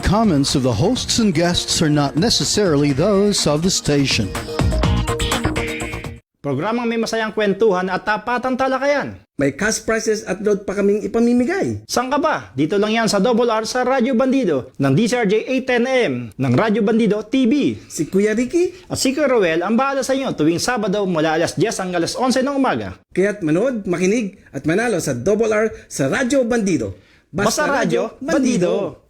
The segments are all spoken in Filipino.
comments of the hosts and guests are not necessarily those of the station. Programang may masayang kwentuhan at tapatang talakayan. May cash prizes at load pa kaming ipamimigay. Saan ka ba? Dito lang yan sa Double R sa Radyo Bandido ng DCRJ 810M ng Radyo Bandido TV. Si Kuya Ricky, At si Kuya Roel ang bahala sa inyo tuwing Sabado mula alas 10 hanggang alas 11 ng umaga. kaya't manood, makinig at manalo sa Double R sa Radyo Bandido. Basta Radyo Bandido.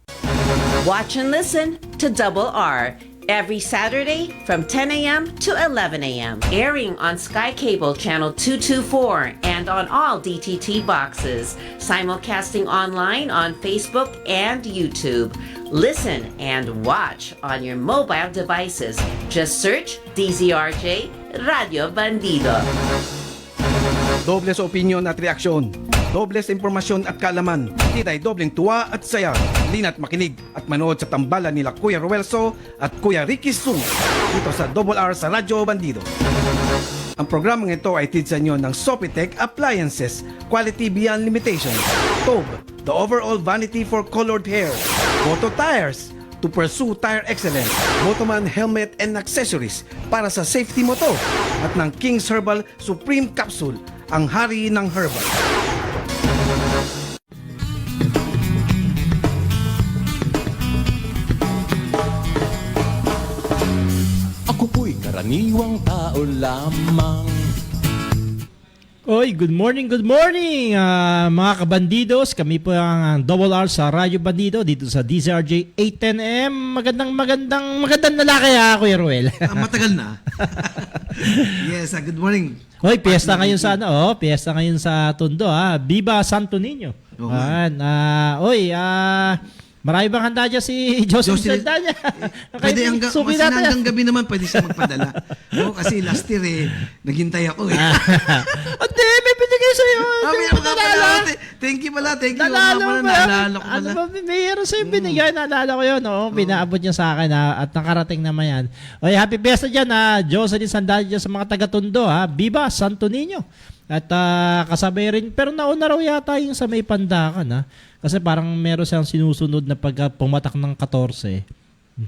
Watch and listen to Double R every Saturday from 10 a.m. to 11 a.m. Airing on Sky Cable Channel 224 and on all DTT boxes. Simulcasting online on Facebook and YouTube. Listen and watch on your mobile devices. Just search DZRJ Radio Bandido. Doble sa opinion at reaksyon. Doble sa impormasyon at kaalaman. Titay dobleng tuwa at saya. Lina't makinig at manood sa tambalan nila Kuya Ruelso at Kuya Ricky Su dito sa Double R sa Radyo Bandido. Ang programang ito ay tid sa inyo ng Sopitech Appliances, Quality Beyond Limitation, Tob, the overall vanity for colored hair, Moto Tires, to pursue tire excellence, Motoman helmet and accessories para sa safety mo to, at ng King's Herbal Supreme Capsule, ang hari ng herbal. Ako po'y karaniwang tao lamang. Oy, good morning mga kabandidos. Kami po ang Double R sa Radyo Bandido dito sa DZRJ 810M. Magandang lalaki Kuya Ruel. Matagal na. Yes, good morning. Oy, piyesta ngayon sa piyesta ngayon sa Tondo Viva Santo Niño. Okay. Marami bang handa dyan si Joseph Saldana? Pwede hanggang gabi naman pwede siya magpadala. Kasi last year naghintay ako Hindi, may binigay sa'yo. Thank you pala. Nalala mo ba? Naalala ko pala. Ano ba, mayroon sa'yo binigay. Naalala ko yun. Pinaabot niya sa akin at nakarating naman yan. Oy, happy fiesta dyan Jocelyn Sandal dyan sa mga taga-Tondo Viva Santo Niño. At kasabay rin, pero nauna raw yata yung sa may Pandakan kasi parang meron siyang sinusunod na pag pumatak ng 14,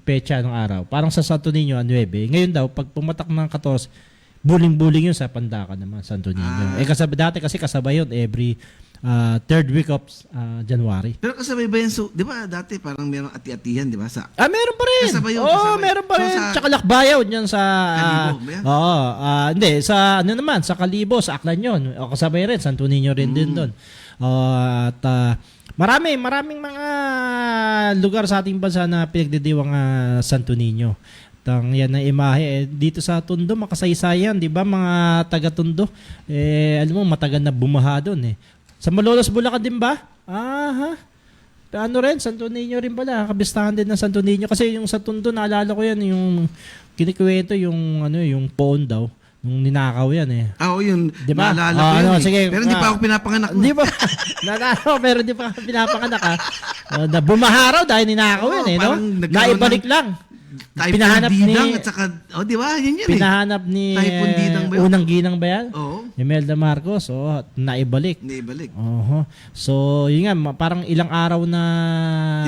pecha ng araw. Parang sa Santo Niño, 9. Ngayon daw, pag pumatak ng 14, buling-buling yun sa Pandakan naman, Santo Niño. Dati kasi kasabay yun every third week of January. Pero kasabay ba yan? So, di ba dati parang meron ati-atihan, di ba? Meron pa rin. Kasabay yun, Oo, kasabay. meron pa rin. So, sa Tsaka lakbayaw dyan sa... Kalibo ba yan? Hindi. Sa naman, sa Kalibo, sa Aklan yun. O kasabay rin, Santo Niño rin din doon. Maraming mga lugar sa ating bansa na pinagdidiwang Santo Niño. Yan na imahe. Dito sa Tondo, makasaysayan, di ba mga taga-Tondo? Alam mo, matagal na bumaha doon Sa Malolos, Bulacan din ba? Ano rin, Santo Niño rin pala. Kabistahan din ng Santo Niño. Kasi yung sa Tondo, naalala ko yan, yung kinikwento, yung poon daw. Nung ninakaw yan yun. Diba? Naalala ko yun sige, Pero hindi pa ako pinapanganak. Hindi ba? Naalala ko, pero hindi pa pinapanganak na bumaharaw dahil ninakaw yan no? Naibalik lang. Pinahanap ni... At saka, di ba? Yun Pinahanap ni Typhoon Didang ba yun? Unang ginang ba yan? Oo. Imelda Marcos. Naibalik. So, yun nga, parang ilang araw na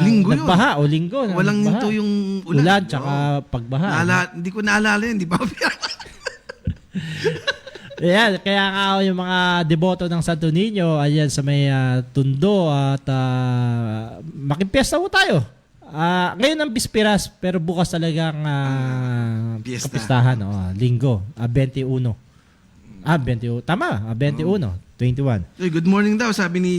Linggo nagbaha o linggo. Walang nagbaha. hinto yung ulan. Ulan, tsaka pagbaha. Hindi ko naalala yun, di ba? Kaya nga yung mga deboto ng Santo Niño, ayan sa may Tondo at makipiyesta po tayo. Ngayon ang Bispiras, pero bukas talagang kapistahan. Linggo, 21. 21. Tama, 21, 21. Good morning daw, sabi ni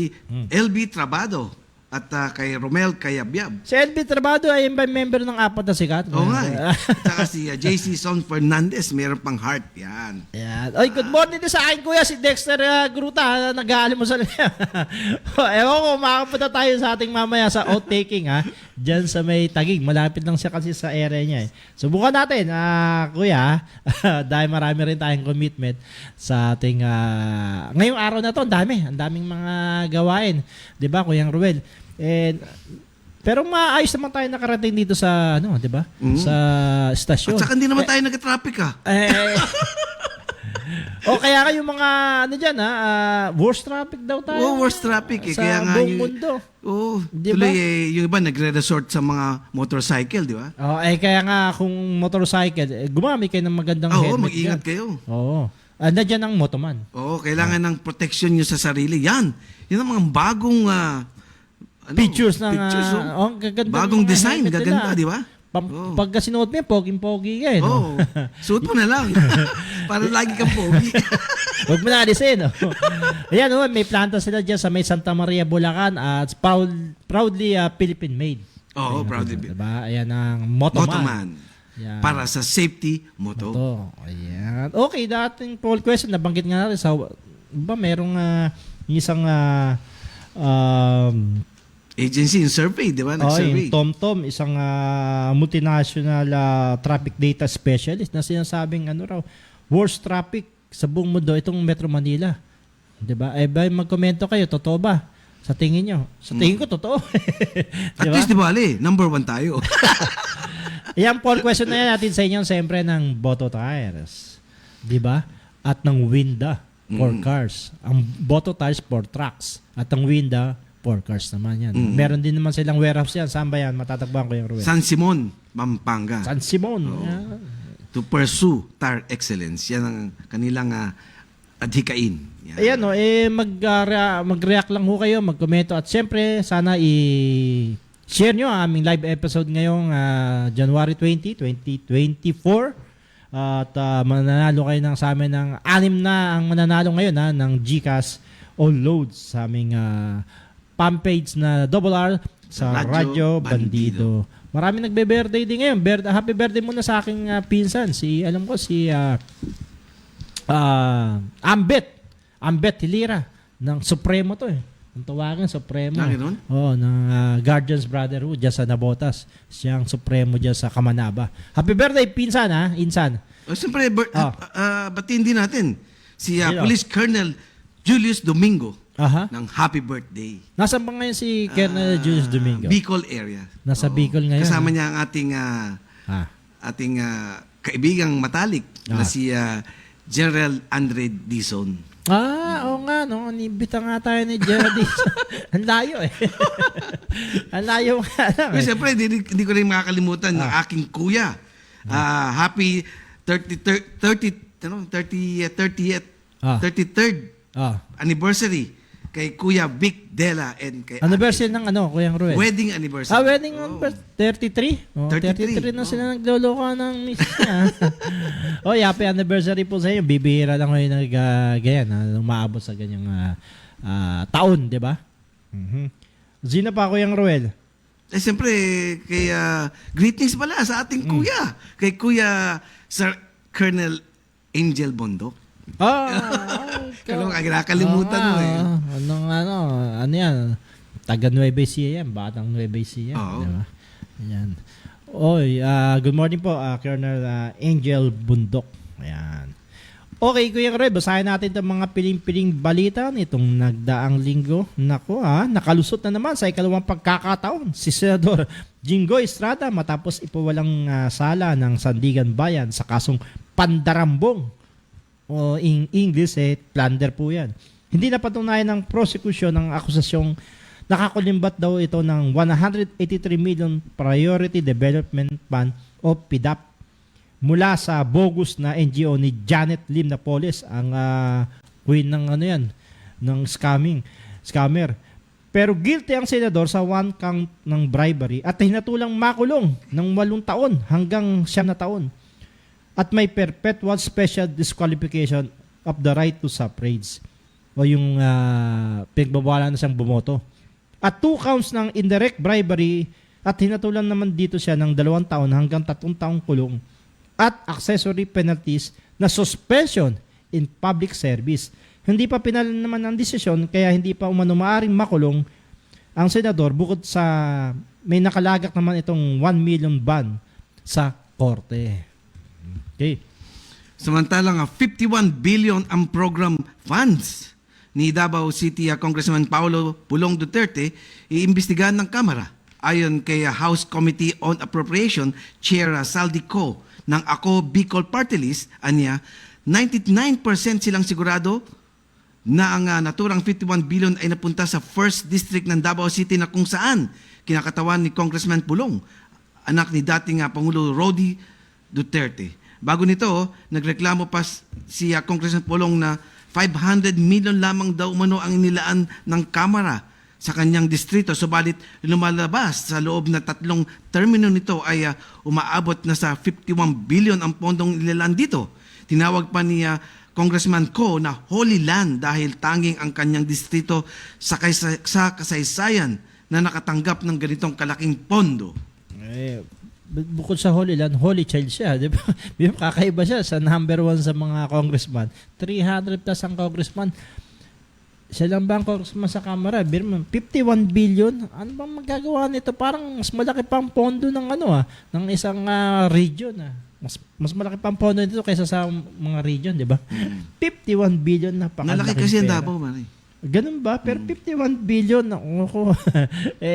LB Trabado at kay Romel Kayabyab. Si LB Trabado ay member ng Apat na Sikat. Oo nga Saka si JC Son Fernandez, meron pang heart. Yan. Oy, good morning din sa akin, kuya, si Dexter Gruta. Nag-aalimusal niya. Ewan ko, makapunta tayo sa ating mamaya sa outtaking Diyan sa may Taguig. Malapit lang siya kasi sa area niya Subukan natin, kuya. Dahil marami rin tayong commitment sa ating ngayong araw na to. Ang daming mga gawain. 'Di ba, Kuya Ruel? Pero maayos naman tayo nakarating dito sa di ba? Sa stasyon. At saka hindi naman tayo nag-traffic O kaya kayong mga ano dyan worst traffic daw tayo. Worst traffic eh. Sa Kaya nga buong mundo. Di tuloy ba? yung iba nagre-resort sa mga motorcycle, di ba? Kaya nga kung motorcycle, gumamit kayo ng magandang Oo, helmet. mag-ingat dyan. kayo. Oo. Nandiyan ang motoman. Oo, kailangan ng protection nyo sa sarili. Yan ang mga bagong Pictures ng gaganda bagong ng mga design, helmet gaganda, nila. di ba? Oh. Pagka sinuot mo yan, poging-pogi ka eh. No? Oo. Suot mo na lang. Para lagi kang pogi. Huwag mo na alisin. No? Ayan, may planta sila dyan sa may Santa Maria, Bulacan at proudly Philippine-made. Oo, proudly. Diba? Ayan ang Motoman. Motoman. Yan. Para sa safety moto. Ayan. Okay, dating poll question, nabanggit nga natin sa, merong isang Agency in survey, di ba? Nag-survey. yung TomTom, isang multinational traffic data specialist na sinasabing worst traffic sa buong mundo itong Metro Manila. 'Di ba? Magkomento kayo, totoo ba? Sa tingin nyo? Sa tingin ko totoo. At least di ba, number 1 tayo. Yan poll question na yan natin sa inyo siyempre ng Boto Tires. 'Di ba? At ng Winda for cars. Ang Boto Tires for trucks at ang Winda for cars naman yan. Meron din naman silang warehouse yan. Saan ba yan? Matatagpuan ko yung Ruel. San Simon, Pampanga. San Simon. Oo. To pursue tire excellence. Yan ang kanilang adhikain. Yan. Ayan mag-react lang ho kayo, mag-komento at siyempre sana i-share nyo ang aming live episode ngayong January 20, 2024 at mananalo kayo sa amin ng 6 na ang mananalo ngayon ng GCash all loads sa aming fan page na RR sa Radyo Bandido. Marami nagbe-birthday din ngayon. Happy birthday muna sa aking pinsan. Si Ambet Hilira ng Supremo to eh. Ang tawagan Supremo. Ng Guardians Brotherhood dyan sa Nabotas. Siyang Supremo dyan sa Kamanaba. Happy birthday pinsan Insan. Siyempre, batiin din natin si Police Colonel Julius Domingo. Ng happy birthday. Nasaan ba ngayon si Colonel Julius Domingo? Bicol area. Nasa Bicol ngayon. Kasama niya ang ating kaibigang matalik na si General Andre Dizon. Oo nga, no? Nibita nga tayo ni General Dizon. Ang layo eh. Ang layo nga lang eh. Siyempre, hindi ko rin makakalimutan ng aking kuya. Happy 33rd anniversary kay Kuya Vic Dela and kay anniversary ng Kuyang Ruel? Wedding anniversary. Wedding anniversary. 33? 33 na sila nagloloko ng misis niya. Happy anniversary po sa inyo. Bibihira lang kayo umaabot sa ganyang taon, di ba? Sino pa, Kuyang Ruel? Siyempre, kay greetings pala sa ating kuya. Kay Kuya Sir Colonel Angel Bondok. Nakalimutan mo eh. Ano yan? Taga Nueva Ecija yan. Batang Nueva Ecija. Diba? Ayan. Good morning po, Colonel Angel Bundok. Ayan. Okay, Kuya Roy, basahin natin itong mga piling-piling balita nitong nagdaang linggo. Naku, nakalusot na naman sa ikalawang pagkakataon si Senador Jinggoy Estrada matapos ipawalang sala ng Sandigan Bayan sa kasong pandarambong. In English, plunder po yan. Hindi napatunayan ng prosecution ng akusasyong nakakulimbat daw ito ng 183 million Priority Development Fund o PDAP mula sa bogus na NGO ni Janet Lim Napoles, ang queen ng ng scammer. Pero guilty ang senador sa 1 count ng bribery at hinatulang makulong ng 8 taon hanggang 9 na taon. At may perpetual special disqualification of the right to suffrage o yung pinagbabawalan na siyang bumoto. At 2 counts ng indirect bribery at hinatulan naman dito siya ng 2 taon hanggang 3 taong kulong at accessory penalties na suspension in public service. Hindi pa pinal naman ang desisyon kaya hindi pa umano maaaring makulong ang senador bukod sa may nakalagak naman itong 1 million ban sa korte. Okay. Samantalang 51 billion ang program funds ni Davao City Congressman Paulo Pulong Duterte iimbestigahan ng Kamara. Ayon kay House Committee on Appropriation Chair Saldi Co ng Ako Bicol Party List, anya 99% silang sigurado na ang naturang 51 billion ay napunta sa 1st District ng Davao City na kung saan kinakatawan ni Congressman Pulong, anak ni dating Pangulo Rody Duterte. Bago nito, nagreklamo pa si Congressman Pulong na 500 million lamang daw umano ang inilaan ng Kamara sa kanyang distrito. Subalit lumalabas sa loob na 3 termino nito ay umaabot na sa 51 billion ang pondong inilaan dito. Tinawag pa ni Congressman Ko na Holy Land dahil tanging ang kanyang distrito sa kasaysayan na nakatanggap ng ganitong kalaking pondo. Bukod sa Holy Land, Holy Child siya. Di ba? Kakaiba siya sa number 1 sa mga congressman. 300 plus ang congressman. Siya lang ba ang congressman sa Kamara? 51 billion? Ano bang magagawa nito? Parang mas malaki pang pondo ng ng isang region. Mas malaki pang pondo nito kaysa sa mga region, di ba? 51 billion na Nalaki kasi ang Davao, man. Ganun ba? Pero 51 billion na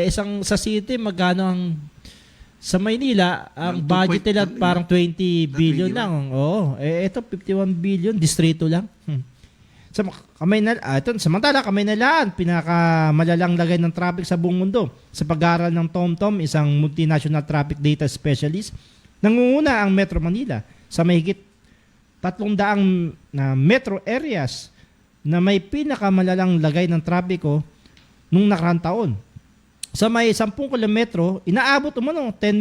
isang sa city, magkano ang sa Maynila, ang budget nila parang 20 billion lang. Oo. Ito 51 billion, distrito lang. Samantala, Kamaynalaan, pinakamalalang lagay ng traffic sa buong mundo. Sa pag-aaral ng TomTom, isang multinational traffic data specialist, nangunguna ang Metro Manila sa mahigit 300 na metro areas na may pinakamalalang lagay ng trapiko nung nakaraang taon. Sa may 10 kilometro, inaabot umano 10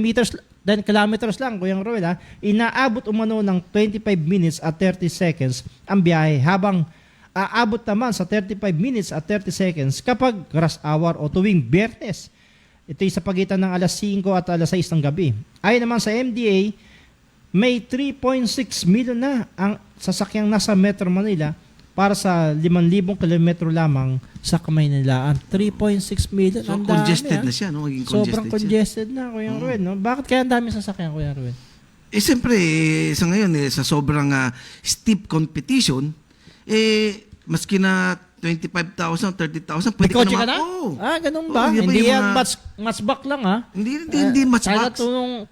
kilometers lang, Kuyang Roel, inaabot umano ng 25 minutes at 30 seconds ang biyahe, habang aabot naman sa 35 minutes at 30 seconds kapag rush hour o tuwing Biyernes. Ito'y sa pagitan ng alas 5 at alas 6 ng gabi. Ayon naman sa MDA, may 3.6 million na ang sasakyang nasa Metro Manila para sa 5,000 kilometro lamang sa Kamaynalaan. 3.6 million. So, ang congested dami, na siya, no? Maging sobrang congested congested na, Kuya Ruel. No? Bakit kaya ang dami sasakyan, Kuya Ruel? Siyempre, sa ngayon, sa sobrang steep competition, maski na 25,000, 30,000, May pwede kotse ka na? Oo. Ganun ba? Oo, Hindi yung yan matchback lang, ha? Hindi matchbox.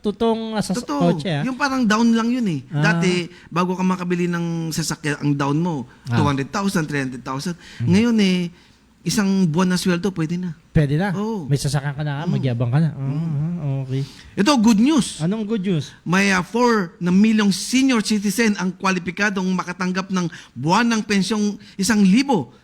Tutong sa Totoo. kotse, ha? Yung parang down lang yun eh. Dati, bago ka makabili ng sasakyan, ang down mo, 200,000, 300,000. Ngayon isang buwan na sweldo, pwede na. Pwede na. Oo. May sasakyan ka na, magyabang ka na. Okay. Ito, good news. Anong good news? May 4 na milyong senior citizen ang kwalipikadong makatanggap ng buwan ng pensyong 1,000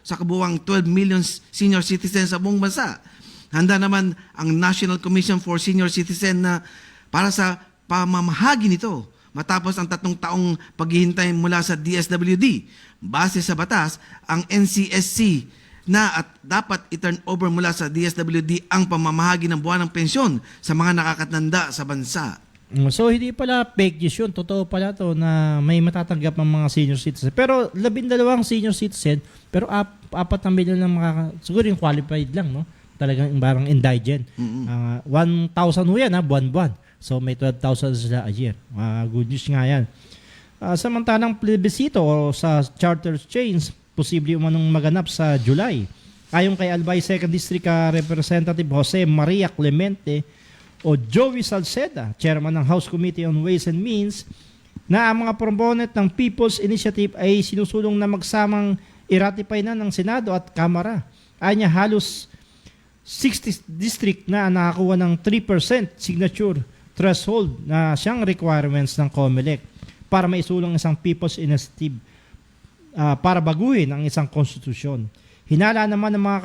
sa kabuuang 12 million senior citizens sa buong bansa. Handa naman ang National Commission for Senior Citizen na para sa pamamahagi nito matapos ang 3 taong paghihintay mula sa DSWD. Base sa batas, ang NCSC na at dapat i-turn over mula sa DSWD ang pamamahagi ng buwan ng pensyon sa mga nakakatanda sa bansa. So, hindi pala fake news yun. Totoo pala to na may matatanggap ng mga senior citizen. Pero 12 senior citizen, pero 4 na milyon lang siguro yung qualified lang, no? Talagang parang indigent. 1,000 ho yan, buwan-buwan. So, may 12,000 sila a year. Good news nga yan. Samantalang plebisito o sa charter change, posible umanong maganap sa July. Ayon kay Albay 2nd District Representative Jose Maria Clemente o Joey Salceda, chairman ng House Committee on Ways and Means, na ang mga proponent ng People's Initiative ay sinusulong na magsamang i-ratify na ng Senado at Kamara. Ayon niya, halos 60 district na nakakuha ng 3% signature threshold na siyang requirements ng COMELEC para maisulong isang People's Initiative para baguhin ang isang konstitusyon. Hinala naman ng mga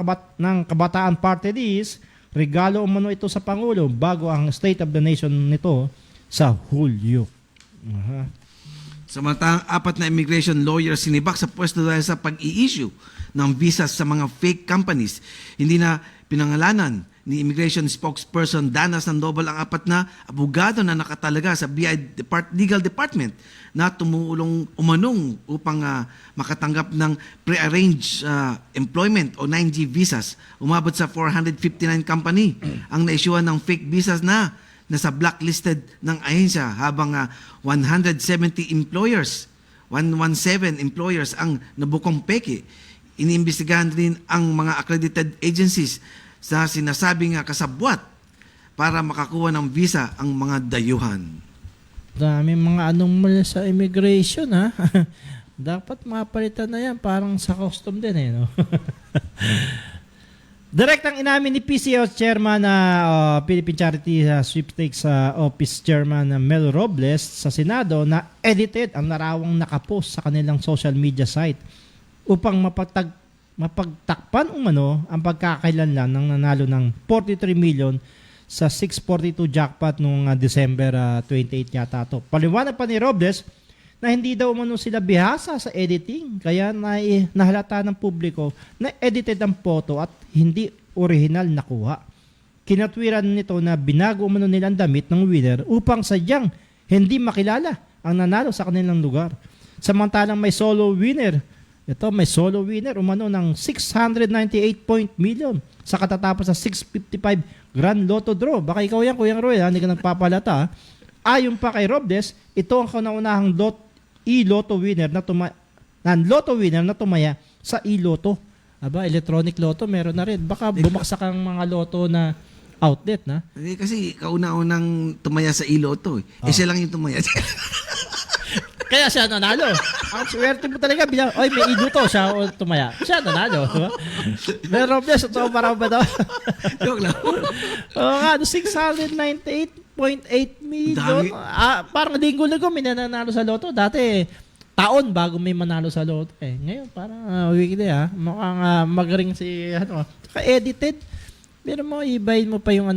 Kabataan Party List, regalo umano ito sa Pangulo bago ang State of the Nation nito sa Hulyo. Samantalang 4 na immigration lawyers sinibak sa pwesto dahil sa pag-i-issue ng visas sa mga fake companies. Hindi na pinangalanan ni Immigration Spokesperson Dana Sandoval ang 4 na abogado na nakatalaga sa BI Legal Department na tumulong umanong upang makatanggap ng pre-arranged employment o 9G visas. Umabot sa 459 company ang naisyuhan ng fake visas na nasa blacklisted ng ahensya, habang 170 employers, 117 employers ang nabukong peke. Iniimbestigahan din ang mga accredited agencies sa sinasabing kasabwat para makakuha ng visa ang mga dayuhan. Dami mga anomaly sa immigration, ha? Dapat mapalitan na yan. Parang sa custom din eh, no? Direktang inamin ni PCO Chairman na Philippine Charity Sweepstakes Office Chairman Mel Robles sa Senado na edited ang larawang nakapost sa kanilang social media site upang mapagtakpan umano ang pagkakailanlan ng nanalo ng 43 million sa 642 jackpot noong December 28 yata to. Paliwanag pa ni Robles na hindi daw umano sila bihasa sa editing kaya nahalata ng publiko na edited ang photo at hindi original nakuha. Kinatwiran nito na binago umano nilang damit ng winner upang sadyang hindi makilala ang nanalo sa kanilang lugar. Samantalang may solo winner umano ng 698 million sa katatapos sa 655 Grand Lotto draw. Baka ikaw yan, Kuya Roy, hindi ka nagpapalata. Ayon pa kay Robles, ito ang kauna-unahang e-lotto winner na tumaya sa e-lotto. Aba, electronic lotto meron na rin. Baka bumaksak ang mga lotto na outlet na. Kasi kauna-unang tumaya sa iloto eh. Siya lang yung tumaya. Kaya siya nanalo. Ang swerte mo talaga bilang, oy, may e-lotto siya o tumaya. Siya nanalo. Diba? Pero Robles, ito parang ba daw? Joke lang. Oo nga, 698.8 million. Parang linggo-linggo may nanalo sa loto. Dati, taon bago may manalo sa loto. Ngayon, parang weekly mukhang magaling si, ka-edited. Pero mo, ibayin mo pa yung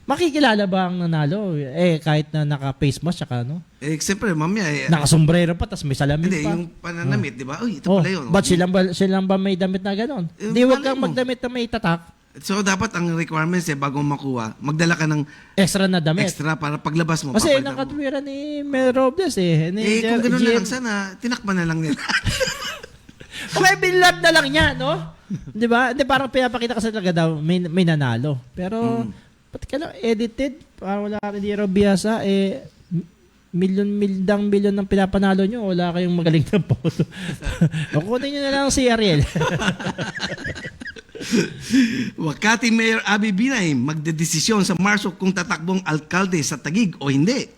makikilala ba ang nanalo? Kahit na naka-face mask, saka Siyempre, mamaya nakasombrero pa, tas may salamin hindi, pa. yung pananamit, di ba? Uy, ito pala yun. Ba't silang ba may damit na gano'n? Hindi, wag kang magdamit na may tatak. So, dapat ang requirements bago makuha, magdala ka ng Extra na damit. extra para paglabas mo. Kasi papalitan mo. nakatwira ni Mel Robles Kung gano'n na lang, sana tinakpan na lang nila. Okay, binlab na lang niya, no? Di ba? Hindi, parang pinapakita kasi talaga daw may nanalo. Pero, ba't ka lang edited? Parang wala ka rin di biyasa, milyon ng pinapanalo nyo, wala kayong magaling na photo. O kunin nyo na lang si Ariel. Makati Mayor Abby Binay magdedesisyon sa Marso kung tatakbong alkalde sa Taguig o hindi.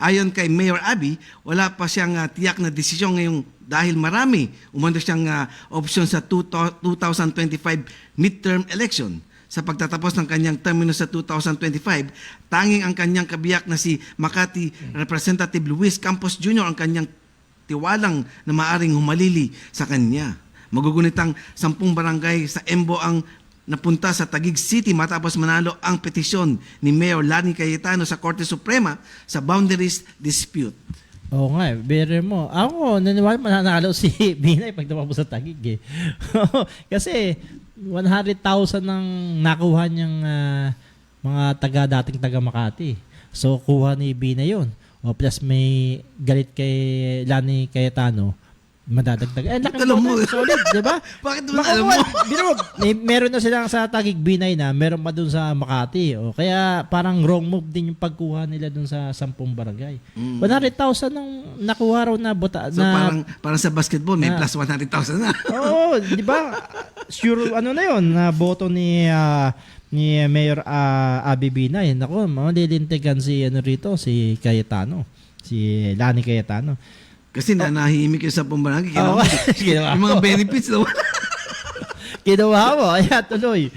Ayon kay Mayor Abby, wala pa siyang tiyak na desisyon ngayong dahil marami umano siyang option sa 2025 midterm election. Sa pagtatapos ng kanyang termino sa 2025, tanging ang kanyang kabiyak na si Makati Representative Luis Campos Jr. ang kanyang tiwalang na maaring humalili sa kanya. Magugunitang 10 barangay sa Embo ang napunta sa Taguig City matapos manalo ang petisyon ni Mayor Lani Cayetano sa Korte Suprema sa boundaries dispute. Oo nga, bere mo. Ako, naniwala mananalo si Binay pag tumapos sa Taguig Kasi 100,000 ang nakuha niyang mga dating taga Makati. So, kuha ni Binay yun. O plus may galit kay Lani Cayetano, madadagdag. Alam mo. Solid, di ba? Bakit mo alam mo? Meron na silang sa Taguig Binay na, meron pa dun sa Makati. O, kaya parang wrong move din yung pagkuha nila dun sa 10 barangay. 100,000 ang nakuha raw na bota. So parang sa basketball, may plus 100,000 na. Oo, di ba? Sure, na yun, na boto ni Mayor Abby Binay. Naku, malilintigan si si Cayetano. Si Lani Cayetano. Kasi nanahimik yung sa pambarangay. Ginawa Yung mga benefits daw. Ginawa mo. Ayan, tuloy.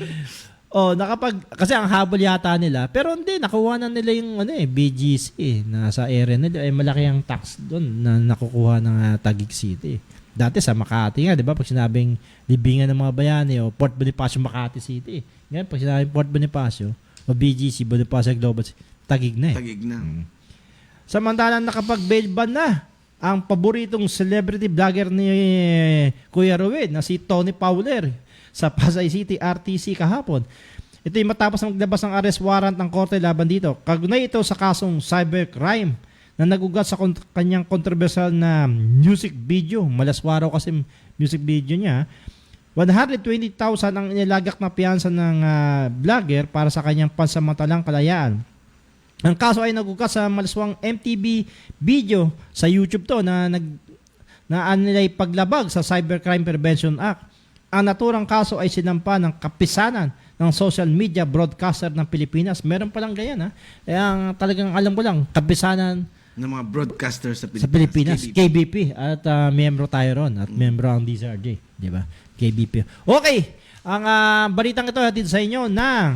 Kasi ang habol yata nila. Pero hindi, nakuha na nila yung BGC nasa area nila. Malaki ang tax doon na nakukuha ng Taguig City. Dati sa Makati nga, di ba? Pag sinabing libingan ng mga bayani o Port Bonifacio, Makati City. Ngayon, pag sinabing Port Bonifacio o BGC, Bonifacio Global, Taguig na Taguig na. Samantalang nakapag-bail ban na ang paboritong celebrity vlogger ni Kuya Rued na si Tony Fowler sa Pasay City RTC kahapon. Ito ay matapos na maglabas ng arrest warrant ng korte laban dito. Kagunay ito sa kasong cybercrime na nagugat sa kanyang kontrobersyal na music video. Malaswaraw kasi music video niya. 120,000 ang inilagak na piyansa ng vlogger para sa kanyang pansamantalang kalayaan. Ang kaso ay nagugat sa malaswang MTV video sa YouTube to na nila'y paglabag sa Cybercrime Prevention Act. Ang naturang kaso ay sinampa ng kapisanan ng social media broadcaster ng Pilipinas. Meron palang ganyan Kaya talagang alam ko lang, kapisanan ng mga broadcasters sa Sa Pilipinas. Pilipinas, KBP. At miyembro tayo ron. At miyembro ang DZRJ. Di ba? KBP. Okay. Ang balitang ito hatid sa inyo ng...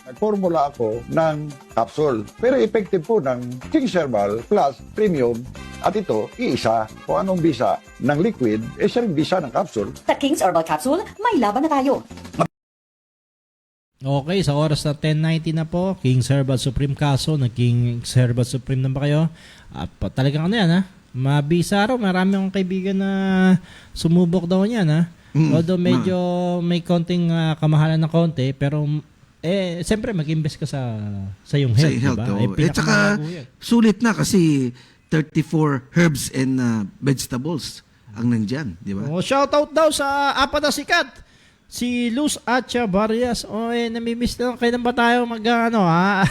Nagformula ako ng capsule. Pero effective po ng King's Herbal Plus Premium. At ito, iisa. Kung anong bisa ng liquid, siya rin bisa ng capsule. Sa King's Herbal Capsule, may laban na tayo. Okay, sa oras na 10:90 na po, King's Herbal Supreme Kaso, King's Herbal Supreme na ba kayo? Talagang ano yan ha? Mabisa raw, marami akong kaibigan na sumubok daw niyan ha? Although medyo may konting kamahalan na konti, pero siyempre mag-invest ka sa iyong Sa health, health, diba? oo. Tsaka, sulit na kasi 34 herbs and vegetables ang nandyan, di ba? Oh, shoutout daw sa apat na sikat. Si Luz Acha Barrias. Namimiss na lang. Kailan ba tayo ha?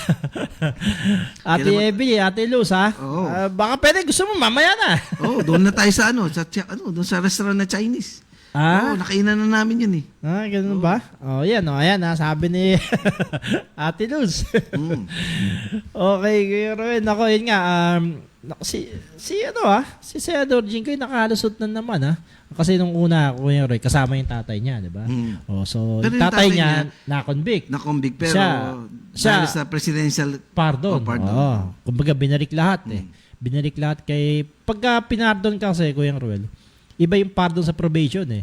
Ate Kailan ba- Emily, Ate Luz, ha? Oo. Baka pwede, gusto mo, mamaya na. Oh, doon na tayo sa doon sa restaurant na Chinese. Oh, nakainan na namin yun eh. Ganun ba? Yan, ayan, sabi ni Ate Luz. Okay, Kuya Ruel. Ako, yun nga, si Senador Jinggoy nakalusot na naman, ha? Kasi nung una, Kuya Roy, kasama yung tatay niya, di ba? So, Pero yung yung tatay tatay niya, niya, na-convict. Na-convict pero Siya- dahil sa presidential Pardon. pardon. Oo. Kumbaga, binarik lahat eh. Binarik lahat kay... Pagka pinardon kasi, Kuya Ruel, iba yung pardon sa probation eh.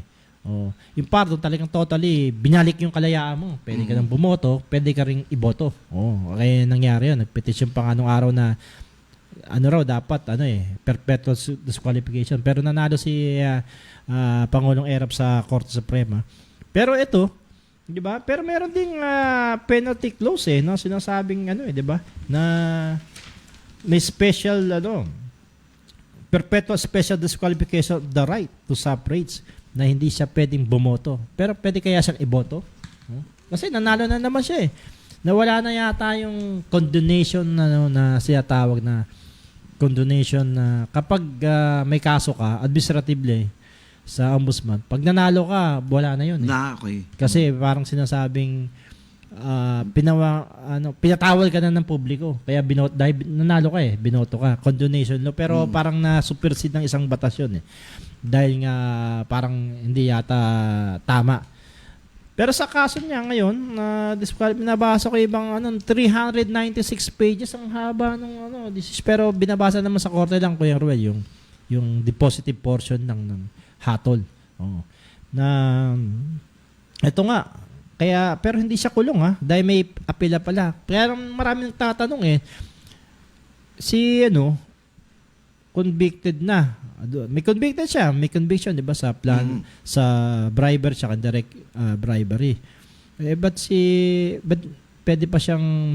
Yung pardon talagang totally, binalik yung kalayaan mo. Pwede ka nang bumoto, pwede ka ring iboto. Kaya nangyari yun. Nagpetisyon pa nga nung araw na dapat perpetual disqualification. Pero nanalo si Pangulong Erap sa Korte Suprema. Pero ito, 'di ba? Pero meron ding penalty clause sinasabing di ba? Na may special perpetual special disqualification of the right to suffrage na hindi siya pwedeng bumoto. Pero pwede kaya siyang iboto? Kasi nanalo na naman siya eh. Nawala na yata yung condonation na sinatawag na condonation na kapag may kaso ka, administratively, sa ombudsman, pag nanalo ka, wala na yun. Okay. Kasi parang sinasabing pinatawal ka na ng publiko. Kaya dahil nanalo ka binoto ka. Condonation law. Pero parang na-supersede ng isang batas yun Dahil nga parang hindi yata tama. Pero sa kaso niya ngayon, nabasa ko ibang 396 pages ang haba ng pero binabasa naman sa korte lang, Kuya Ruel, yung depositive portion ng hatol. Ito nga, pero hindi siya kulong dahil may apela pala. Kaya maraming tatanong convicted na. May convicted siya, may conviction 'di ba sa plan sa bribery at direct bribery. But pwede pa siyang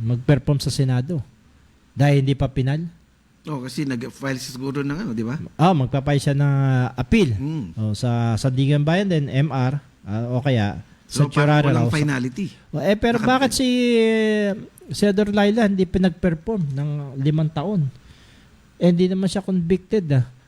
mag-perform sa Senado dahil hindi pa pinal. Kasi nag-file siguro ng di ba? Magpa-file siya ng appeal. Sa Sandigan Bayan din, MR, o kaya So, Centurara parang walang raw. finality. Pero bakit si Senador Laila hindi pinag-perform ng 5 taon? Hindi naman siya convicted.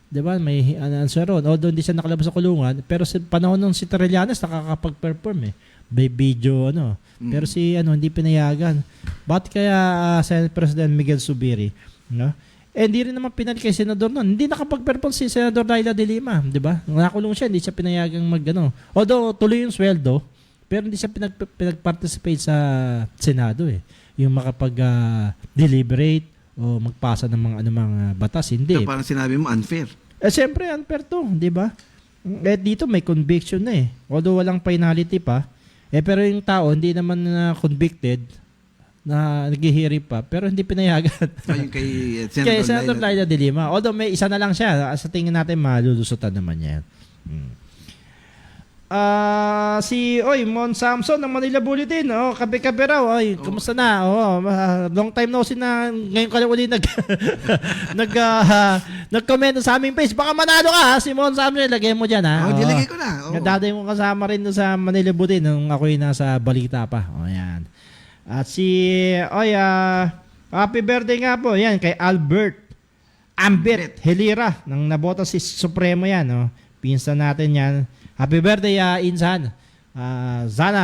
Di ba? May answer ron. Although hindi siya nakalabas sa kulungan, pero sa panahon ng si Trillanes, nakakapag-perform May video, Pero si, hindi pinayagan. Bakit kaya Senate President Miguel Zubiri? Hindi rin naman pinal kay Senador noon. Hindi nakapag-perform si Senador Laila de Lima, di ba? Nakulong siya, hindi siya pinayagang Although tuloy yung sweldo, pero hindi siya pinag-participate sa Senado Yung makapag-deliberate o magpasa ng mga batas, hindi. So, parang sinabi mo, unfair. Siyempre, unfair to, di ba? Dito may conviction na Although walang penalty pa. Pero yung tao, hindi naman convicted, na nag-hearing pa, pero hindi pinayagan. Yung kay Senator Laila de Lima. Although may isa na lang siya, sa tingin natin malulusutan naman yan. Mon Samson ng Manila Bulletin. Kape-kape raw. Kumusta na? Long time no sin na ngayon ka lang uli nag-comment sa aming page. Baka manalo ka si Mon Samson. Lagay mo dyan nilagay ko na. Daday mo kasama rin sa Manila Bulletin nung ako'y nasa balita pa. Yan. At happy birthday nga po. Yan, kay Ambert Helira ng nabota si Supremo yan. Pinsan natin yan. Happy birthday, Insan. Sana,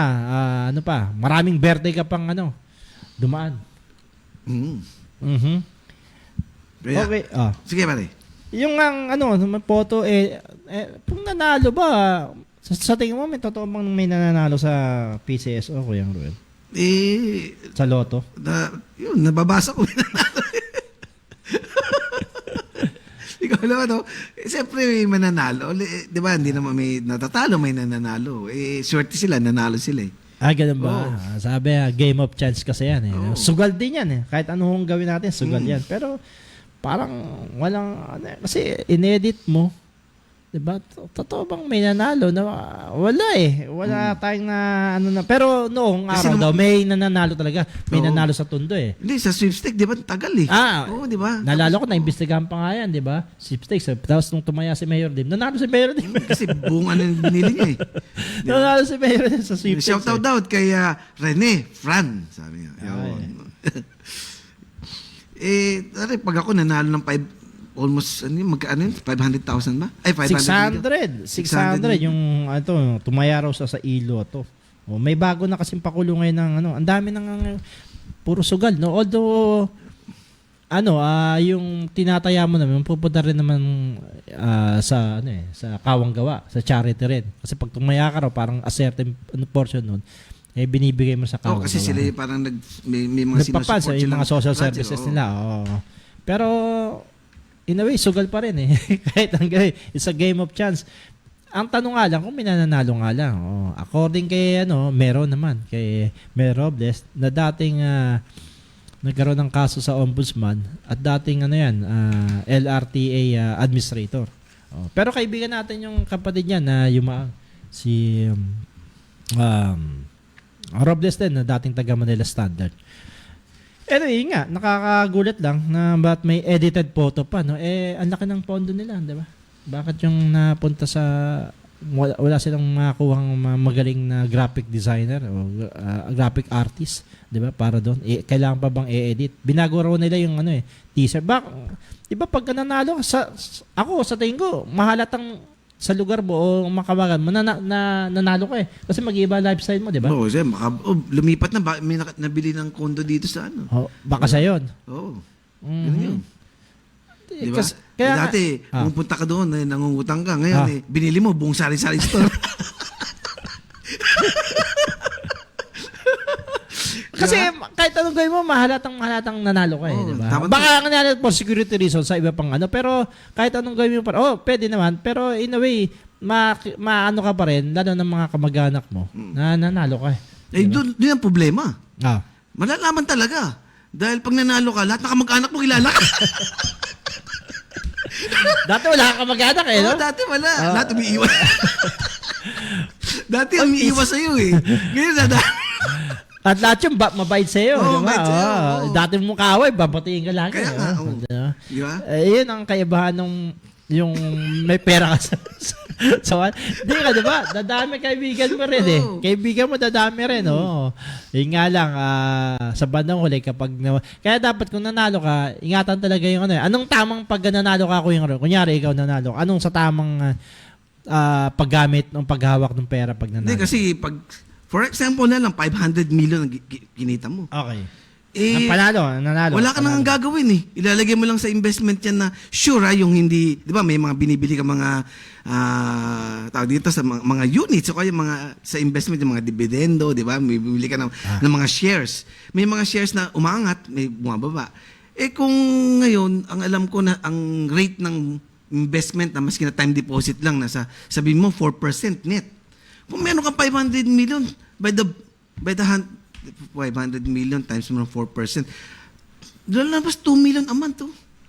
maraming birthday ka pang dumaan. Mhm. Kaya, Okay. sige pare. Yung ang may photo kung nanalo ba sa tingin mo may totoo bang may nananalo sa PCSO Kuya Ruel? Sa loto? Nababasa ko. Ikaw naman, no? Siyempre may mananalo. Di ba, hindi naman may natatalo, may nananalo. Swerte sila, nanalo sila eh. Ganun ba? Sabi, game of chance kasi yan eh. Sugal din yan eh. Kahit anong gawin natin, sugal yan. Pero parang walang, kasi inedit mo, diba? Totoo bang may nanalo? Wala eh. Wala tayong pero noong Kasi araw daw, may nananalo talaga. May nanalo sa Tondo eh. Hindi, sa sweepstake, di ba? Tagal eh. Oo, di ba? Nalala ko, naimbestigahan pa nga yan, di ba? Sweepstakes. Tapos nung tumaya si Mayor Dim, nanalo si Mayor Dim. Kasi buong yung binili niya eh. Nanalo si Mayor Dim sa sweepstakes. Shout out kay Rene Fran, sabi niya. Pag ako nanalo ng almost 500,000 ba? Ay, 500 600 yung tumaya raw sa ilo to. May bago na kasing pakulo ngayon ng ang dami ng puro sugal, no? Although yung tinataya mo naman pupunta rin naman sa sa kawang gawa, sa charity rin. Kasi pag tumaya ka raw parang a certain portion nun binibigay mo sa kawang kasi gawa. sila parang may mga sinusupport yung mga social services nila. Pero in a way, sugal pa rin eh. Kahit it's a game of chance. Ang tanong nga lang, kung may nananalo nga lang. According kay, meron naman, kay Mayor Robles, na dating nagkaroon ng kaso sa ombudsman at dating LRTA administrator. Pero kaibigan natin yung kapatid niya na si Robles din, na dating taga Manila Standard. Anyway, nga, nakakagulat lang na ba't may edited photo pa, no? Ang laki ng pondo nila, di ba? Bakit yung napunta sa wala silang makakuhang magaling na graphic designer o graphic artist, di ba? Para doon. Kailangan pa bang i-edit? Binago raw nila yung teaser. Di ba pag nanalo sa tingin ko, mahalatang sa lugar mo o makabagan, nanalo ka eh. Kasi mag-iba lifestyle mo, di ba? Oo, lumipat na. May nabili ng kondo dito sa baka sa yun. Oo. Ganun yun. Di ba? Kaya dati, pumunta ka doon, nangungutang ka. Ngayon, binili mo, buong sari-sari store. Kasi kahit anong gawin mo, mahalatang nanalo ka eh, di ba? Baka nanalo for security reasons sa iba pang pero kahit anong gawin mo pwede naman, pero in a way, maano ka pa rin, lalo ng mga kamag-anak mo, na nanalo ka eh. Doon ang problema. Malalaman talaga. Dahil pag nanalo ka, lahat ng kamag-anak mo kilala ka. Dati wala kang kamag-anak eh, no? Dati wala. Lahat umiiwas. Dati umiiwas sa'yo eh. Ngayon at lahat yung mabait sa'yo. Dati mong kaaway, babatiin ka lagi. Kaya nga, di ba? Yun ang kaibahan ng yung may pera ka sa di ka, di ba? Dadami kaibigan mo rin eh. Kaibigan mo dadami rin, Yun nga lang, sa bandang huli kaya dapat kung nanalo ka, ingatan talaga yung anong tamang pag nanalo ka, kunyari ikaw nanalo, anong sa tamang paggamit ng paghawak ng pera pag nanalo? Hindi, kasi pag for example na lang, 500 million ang kinita mo. Okay. Ang nanalo. Wala ka nang gagawin eh. Ilalagay mo lang sa investment yan na sure yung hindi, di ba may mga binibili ka mga tawag dito sa mga units o kaya mga sa investment yung mga dividendo, di ba? May bibili ka ng mga shares. May mga shares na umaangat, may bumababa. Kung ngayon, ang alam ko na ang rate ng investment na maski na time deposit lang nasa sabihin mo 4% net. Kung meron kang 500 million by the 500 million times mo ng 4%, doon lang mas 2 million a month.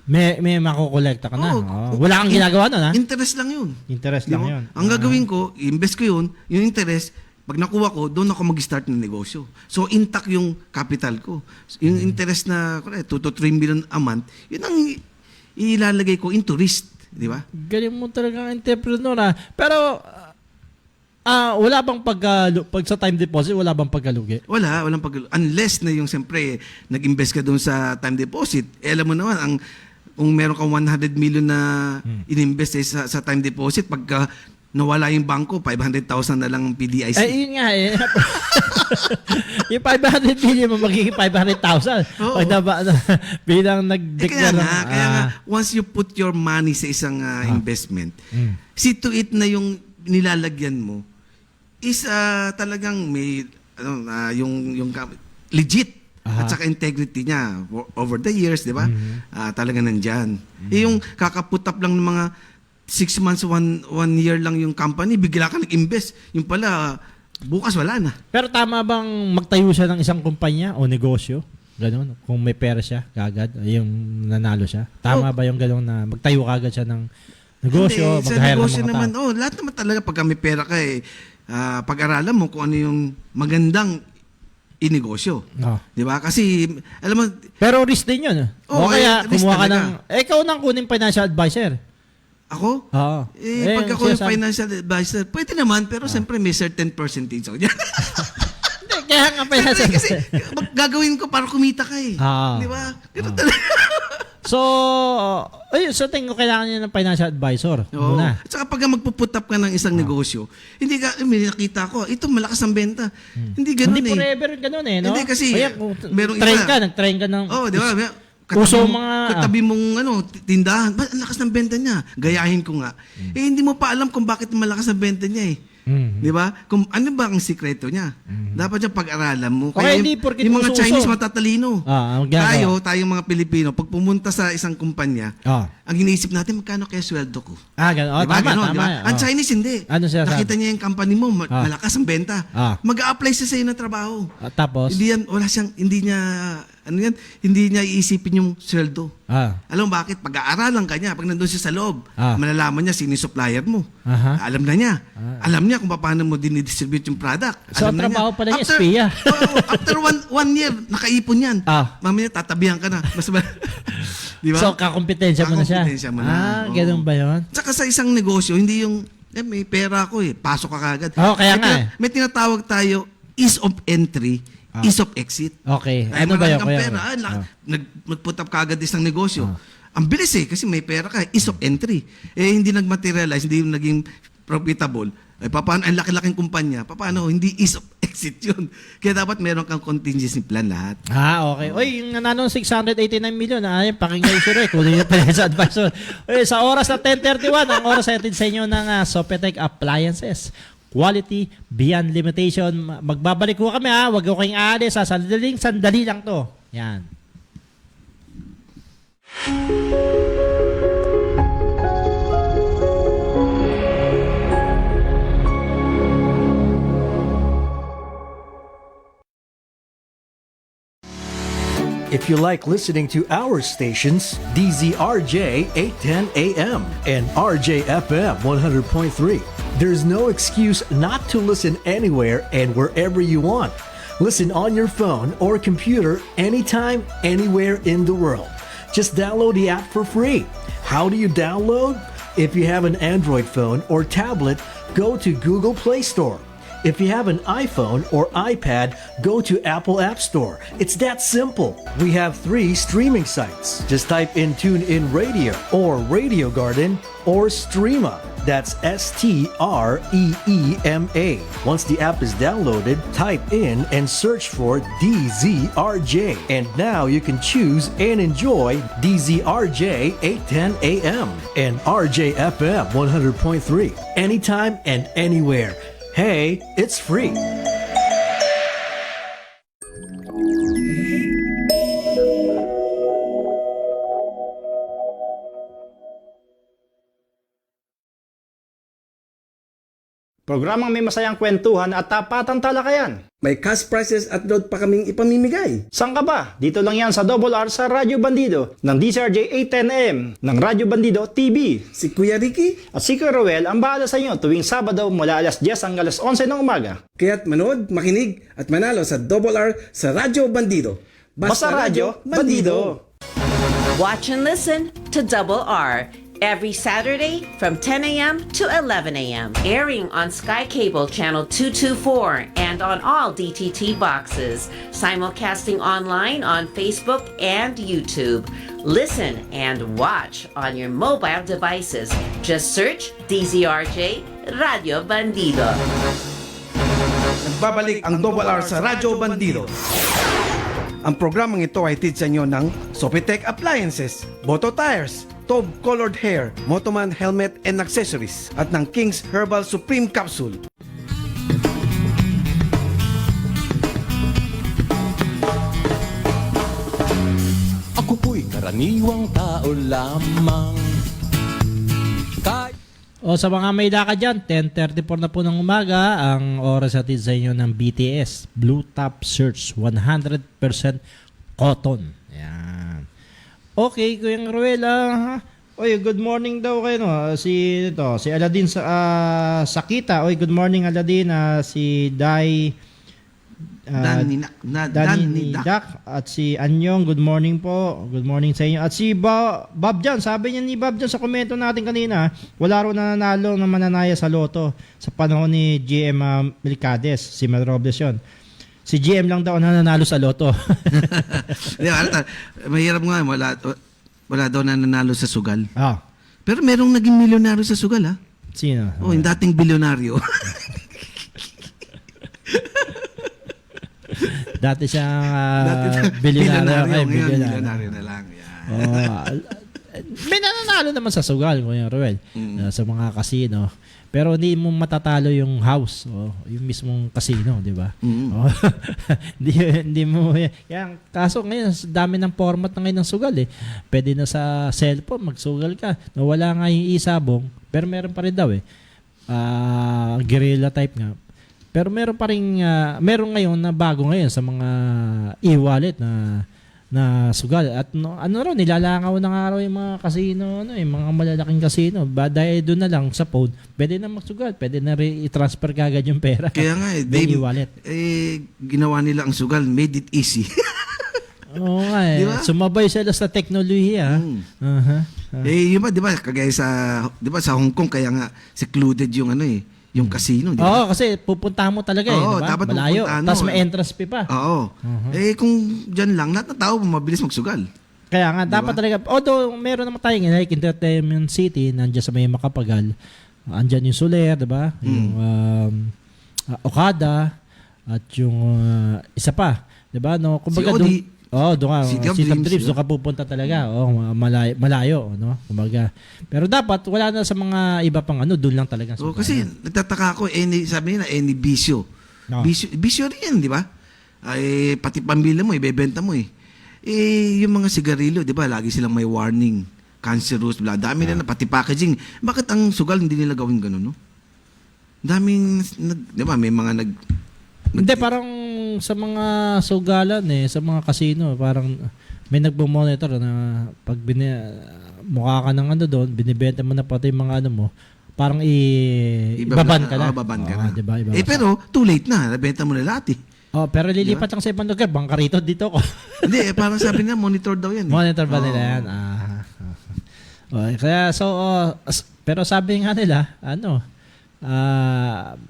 May makukolekta ka na. Wala kang ginagawa nun, ha? Interest lang yun. Interest lang yun. Ang gagawin ko, i-invest ko yun, yung interest, pag nakuha ko, doon ako mag-start ng negosyo. So, intact yung capital ko. Yung interest na 2 to 3 million a month, yun ang ilalagay ko into risk. Di ba? Galing mo talagang entrepreneur, ha? Pero, wala bang pag sa time deposit, wala bang pagkalugi? Walang pagkalugi. Unless na yung siyempre, nag-invest ka doon sa time deposit, alam mo naman, kung meron kang 100 million na ininvest sa time deposit, pagka nawala yung bangko, 500,000 na lang ang PDIC. Yun nga eh. Yung 500 million mo magiging 500,000. Oo. Pag bilang kaya nag-declare. nga, once you put your money sa isang investment, see to it na yung nilalagyan mo is talagang may yung legit at saka integrity niya over the years, di ba? Talaga nandyan. Yung kakaputap lang ng mga 6 months, one year lang yung company, bigla ka nag-invest. Yung pala, bukas wala na. Pero tama bang magtayo siya ng isang kumpanya o negosyo? Ganun, kung may pera siya, kagad, yung nanalo siya. Tama ba yung ganun na magtayo kagad siya ng negosyo, Hindi, sa mag-hire ng negosyo mga naman, tao? lahat naman talaga pagka may pera ka pag-aralan mo kung ano yung magandang inegosyo. Oh. Di ba? Kasi, alam mo, Pero risk din yun. Oo, O kaya risk kumuha ka talaga. ng... ikaw nang kuning financial advisor. ako, Oo. pag ako yung financial advisor, pwede naman, pero siyempre may certain percentage ako dyan. Hindi, kaya nga financial Kasi advisor. gagawin ko para kumita ka eh. Ah. Di ba? Ganun talaga. So, so tingin ko kailangan niya ng financial advisor. Oo. Muna. At saka pag mag-put up ka ng isang negosyo, hindi ka, may nakita ko, ito malakas ang benta. Hindi ganun Hindi eh. forever ganun eh, no? Hindi kasi, Kaya kung merong train iba. ka, nag-train ka ng... Oh, di ba? Uso mga- katabi mong tindahan, ba, ang lakas ng benta niya. Gayahin ko nga. Hindi mo pa alam kung bakit malakas ang benta niya eh. Di ba? Kung ano ba ang sikreto niya? Dapat yung pag-aralan mo. Okay, hindi porket yung mga uso-uso. Chinese matatalino. Ang ginagawa. Tayong mga Pilipino, pag pumunta sa isang kumpanya, ang iniisip natin, magkano kaya sweldo ko? Ganun. Oh, Diba? tama, Ganon, tama. diba? Ang Chinese hindi. Ano siya sabi? Nakita niya yung company mo, malakas ang benta. Mag-a-apply siya sa iyo ng trabaho. Tapos? Hindi niya iisipin yung sweldo. Ah. Alam mo bakit? Pag-aaralan ka niya, pag nandun siya sa loob, Ah. malalaman niya sino yung supplier mo. Aha. Alam na niya. Alam niya kung paano mo dinidistribute yung product. So, Alam na trabaho niya. pala niya, espiya. After one year, nakaipon yan. Mamaya tatabihan ka na. Di ba? So, kakompetensya mo na siya. Kakompetensya mo na. Oo. Ganun ba yun? Tsaka sa isang negosyo, hindi yung, may pera ako pasok ka kagad. Kaya nga May tinatawag tayo, ease of entry, ease of exit. Okay. Ay, Ano ba yun? marami kang pera, nag-put up kagad isang negosyo. Ang bilis kasi may pera ka, ease of entry. Hindi nag-materialize, hindi naging profitable. Paano, ang laki-laking kumpanya, paano, hindi ease of exit yun. Kaya dapat meron kang contingency plan lahat. Okay. Oy, yung nanalo ng 689 million, pakinggan siya rin. Kunin niyo pa sa advisor. Oy, sa oras na 10:31, ang oras natin sa inyo ng Sopetec Appliances. Quality beyond limitation. Magbabalik ko kami Huwag ko kayong aalis. Sandali lang to. Yan. If you like listening to our stations, DZRJ 810 AM and RJFM 100.3, there's no excuse not to listen anywhere and wherever you want. Listen on your phone or computer anytime, anywhere in the world. Just download the app for free. How do you download? If you have an Android phone or tablet, go to Google Play Store. If you have an iPhone or iPad, go to Apple App Store. It's that simple. We have 3 streaming sites. Just type in TuneIn Radio or Radio Garden or Streema. That's STREEMA. Once the app is downloaded, type in and search for DZRJ. And now you can choose and enjoy DZRJ 810 AM and RJFM 100.3 anytime and anywhere. Hey, it's free. Programang may masayang kwentuhan at tapatang talakayan. May cash prizes at load pa kaming ipamimigay. Saan ka ba? Dito lang yan sa Double R sa Radyo Bandido ng DCRJ 810M ng Radyo Bandido TV. Si Kuya Ricky, At si Kuya Roel ang bahala sa inyo tuwing Sabado mula alas 10 hanggang alas 11 ng umaga. kaya't manood, makinig at manalo sa Double R sa Radyo Bandido. Basta Radyo Bandido. Watch and listen to Double R every Saturday from 10 a.m. to 11 a.m. Airing on Sky Cable Channel 224 and on all DTT boxes. Simulcasting online on Facebook and YouTube. Listen and watch on your mobile devices. Just search DZRJ Radio Bandido. Nagbabalik ang Double R sa Radyo Bandido. Ang programang ito ay hatid sa inyo ng Sopitech Appliances, Boto Tires, Tob Colored Hair, Motoman Helmet and Accessories at ng King's Herbal Supreme Capsule. Ako po'y karaniwang tao lamang. O sa mga may lakad dyan, 10:34 na po ng umaga, ang oras natin sa inyo ng BTS, Blue Top Search, 100% cotton. Yan. Okay, Kuya Ruel, oy, good morning daw kayo, no? Si Aladin Sakita. Oy, good morning Aladin. Si Dai Danny Dak at si Anyong, good morning po. Good morning sa inyo. At si Bob Jan, sabi niya ni Bob Jan sa komento natin kanina, wala ro nananalo na mananaya sa loto sa panahon ni GM Mercades, si Mel Robles yun. Si GM lang daw nananalo sa loto. Mahirap nga, wala daw nananalo sa sugal. Ah. Pero merong naging milyonaryo sa sugal, ha? Sino? Oh, yung dating bilyonaryo. Dati siyang bilyonaryo. Bilyonaryo na lang. Yan. May nananalo naman sa sugal, Kuya Ruel, sa mga casino. Pero hindi mo matatalo yung house, yung mismong casino, di ba? Hindi mo. Yan, kaso ngayon, dami ng format na ngayon ng sugal eh. Pwede na sa cellphone, magsugal ka. Nawala nga yung isabong, pero meron pa rin daw eh. Guerrilla type nga. Pero meron pa rin, meron ngayon na bago ngayon sa mga e-wallet na sugal. At nilalangaw na nga raw yung mga casino, yung mga malalaking casino. Dahil doon na lang sa phone, pwede na magsugal, pwede na i-transfer kagad yung pera. Kaya nga e-wallet. Ginawa nila ang sugal, made it easy. Oo nga eh. Diba? Sumabay sila sa teknolohiya. Yun ba, di ba, kagaya sa Hong Kong, kaya nga secluded yung yung casino, di ba? Oo, kasi pupuntahan mo talaga diba? Dapat malayo. Tapos may entrance fee pa. Oo. Kung dyan lang, lahat ng tao mabilis magsugal. Kaya nga, dapat talaga, although meron naman tayong like Entertainment City, nandiyan sa may Makapagal, andyan yung Soler, di ba? Yung Okada, at yung isa pa, di ba? No? Kumbaga doon, doon ka, City of Dreams, doon ka pupunta talaga. Malayo, no? Kumbaga. Pero dapat, wala na sa mga iba pang doon lang talaga. Kasi nagtataka ako, sabi nila, any bisyo. No. Bisyo rin, di ba? Pati pamilya mo, ibebenta mo eh. Yung mga sigarilyo, di ba, lagi silang may warning, cancerous, dami na pati packaging. Bakit ang sugal hindi nila gawin gano'n, no? Daming, di ba, may mga hindi, parang sa mga sugalan sa mga casino, parang may nagbo-monitor na pag mukha ka ng doon, binibenta mo na pati yung mga mo, parang ibaban ka na. Baban ka na. Diba, pero too late na, nabenta mo na lahat eh. Pero lilipat lang sa ibang lugar, bangka rito, dito ko. Hindi, parang sabi na, monitor daw yan. Monitor ba nila yan? Kaya, pero sabi nga nila,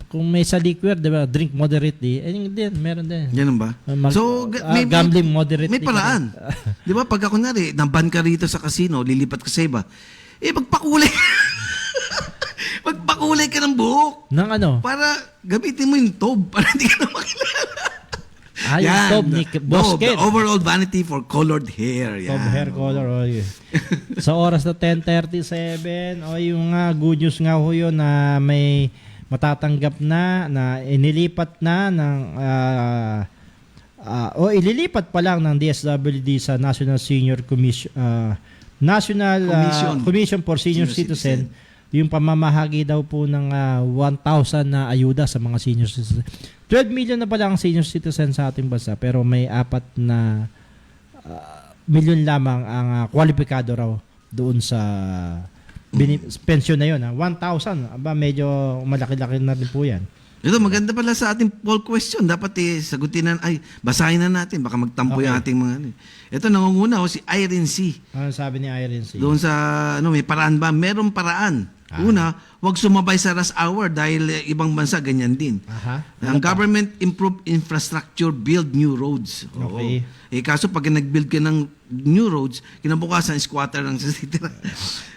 kung may sa liquor, diba, drink moderately, meron din. Yan ba? So, gambling moderately. May paraan. Di ba, pagka kunwari, naban ka rito sa casino, lilipat ka sa iba, magpakulay. Magpakulay ka ng buhok. Ng para gamitin mo yung tob, para hindi ka na makilala. Yung tob ni Boss Ken. The overall vanity for colored hair. Yan. Tob hair color. Sa oras na 10:37, yung good news nga ho yun na may matatanggap na inilipat na ng ililipat pa lang ng DSWD sa National Senior Commission Commission for Senior Citizen yung pamamahagi daw po ng 1,000 na ayuda sa mga senior citizen. 12 million na pala ang senior citizen sa ating bansa, pero may 4 na milyon lamang ang kwalipikado raw doon sa pension na yun. 1,000, medyo malaki-laki na rin po yan. Ito, maganda pala sa ating poll question. Dapat sagutin na, basahin na natin. Baka magtampo yung ating mga ano. Ito, nangunguna si Irene C. Ano sabi ni Irene C? Doon sa, may paraan ba? Merong paraan. Una, huwag sumabay sa rush hour dahil ibang bansa ganyan din. Aha. Ang government improve infrastructure, build new roads. Oo. Okay. Kaso pag nag-build ka ng new roads, kinabukasan squatter lang sa city.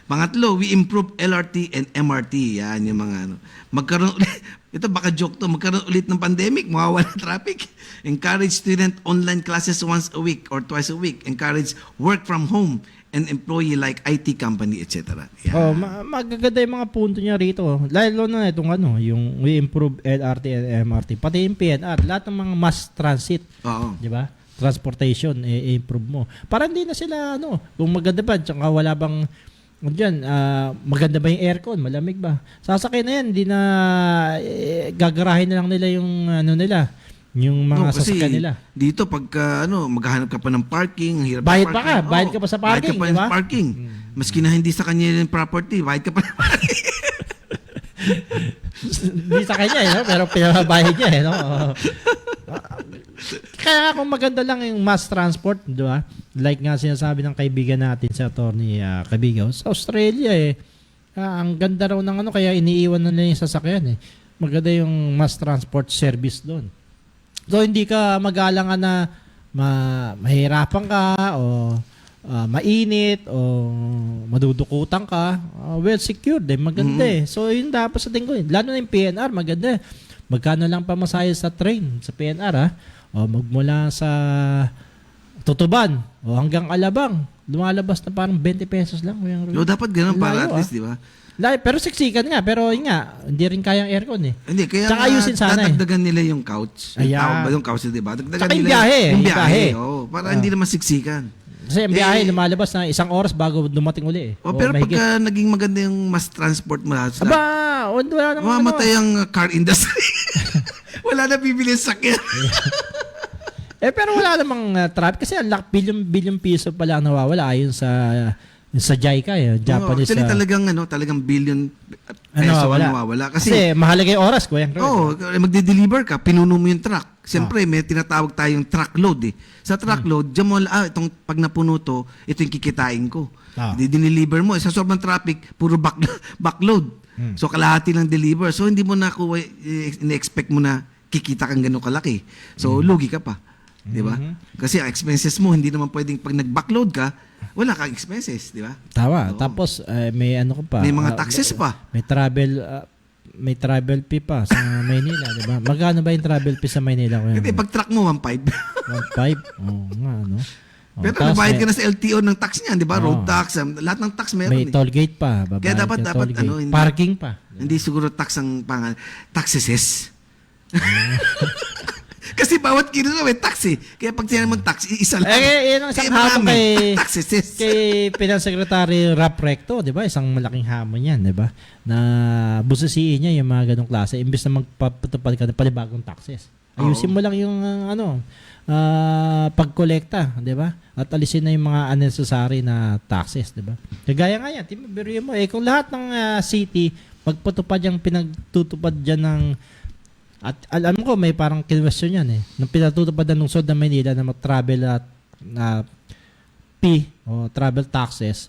Pangatlo, we improve LRT and MRT. Yan yung mga ano. Magkaroon ulit, ito baka joke to, magkaroon ulit ng pandemic, mawawala traffic. Encourage student online classes once a week or twice a week. Encourage work from home and employee like IT company, etc. Oh, magaganda yung mga punto niya rito. Lalo na itong yung we improve LRT and MRT. Pati yung PNR, lahat ng mga mass transit. Oo. Di ba? Transportation, i-improve mo. Para hindi na sila, kung maganda ba, tsaka wala bang, maganda ba yung aircon, malamig ba? Sasakay na yan, hindi na, gagarahin na lang nila yung, yung mga sasakyan nila. Dito, pagka, maghahanap ka pa ng parking, hirap Bayad ng pa ka, parking. bayad ka pa sa parking, Bayad ka pa di ba? sa parking. Maski na hindi sa kanya yung property, bayad ka pa ng parking. Hindi sa kanya, pero pinababayad niya, Kaya kung maganda lang yung mass transport, di ba? Like nga sinasabi ng kaibigan natin sa attorney Cabigaw, sa Australia ang ganda raw ng kaya iniiwan na nila yung sasakyan Maganda yung mass transport service doon. So hindi ka mag-aalangan na mahirapan ka o mainit o madudukutan ka. Well secured maganda So yun dapat sa tingin ko. Lalo na yung PNR, maganda. Magkano lang pamasahe sa train, sa PNR O magmula sa Tutuban o hanggang Alabang, lumalabas na parang 20 pesos lang. So, dapat ganun para at least, di ba? Pero siksikan nga, pero yun nga, hindi rin kayang aircon Hindi, kaya Tsaka ayusin sana dadagdagan nila yung couch. Ayan. Tawag ba yung couch, di ba? Dagdagan Tsaka yung nila biyahe. Yung biyahe. Para hindi naman siksikan. Kasi yung biyahe, lumalabas na 1 oras bago dumating uli Pero pagka naging maganda yung mass transport mo, wala namang mamatay ang car industry. Wala na bibili sa sakyan. pero wala namang traffic kasi ang billion piso pala ang nawawala ayon sa JICA Japanese. Actually talagang billion peso ang nawawala. Kasi mahalaga yung oras, Kuya. Magde-deliver ka, pinuno mo yung truck. Siyempre, may tinatawag tayong truckload Sa truckload, diyan mo, itong pag napuno to, ito yung kikitain ko. Diniliver mo. Sa sobrang traffic, puro backload. So, kalahati lang deliver. So, hindi mo na in-expect mo na kikita kang gano'ng kalaki. So, lugi ka pa. Di ba? Kasi ang expenses mo, hindi naman pwedeng pag nag-backload ka, wala kang expenses. Di ba? Tama. Tapos, may ko pa. May mga taxes pa. May travel fee pa sa Maynila, di ba? Magkano ba yung travel fee sa Maynila? Hindi, pag truck mo, 1.5. 1.5? Oo nga, Pero nabayad ka na sa LTO ng tax niyan, di ba? Road tax, lahat ng tax meron. May toll gate pa. Kaya dapat hindi, parking pa. Hindi siguro tax ang pangalan. Taxes. Kasi bawat kilo may tax Kaya pag sinabi mo tax, isa lang. Yan ang isang hamon taxes. Kay Pinang-Secretary Rap Recto, di ba? Isang malaking hamon yan, di ba? Na busisiin niya yung mga ganong klase imbes na magpapatupad ka ng panibagong taxes. Ayusin mo lang yung pagkolekta, di ba? At alisin na yung mga unnecessary na taxes, di ba? Kagaya nga yan, biruin mo kung lahat ng city magpatupad yung pinagtutupad dyan ng at alam ko may parang kinwestiyon yan nung pinatutupad ng lungsod ng Manila na mag-travel at fee o travel taxes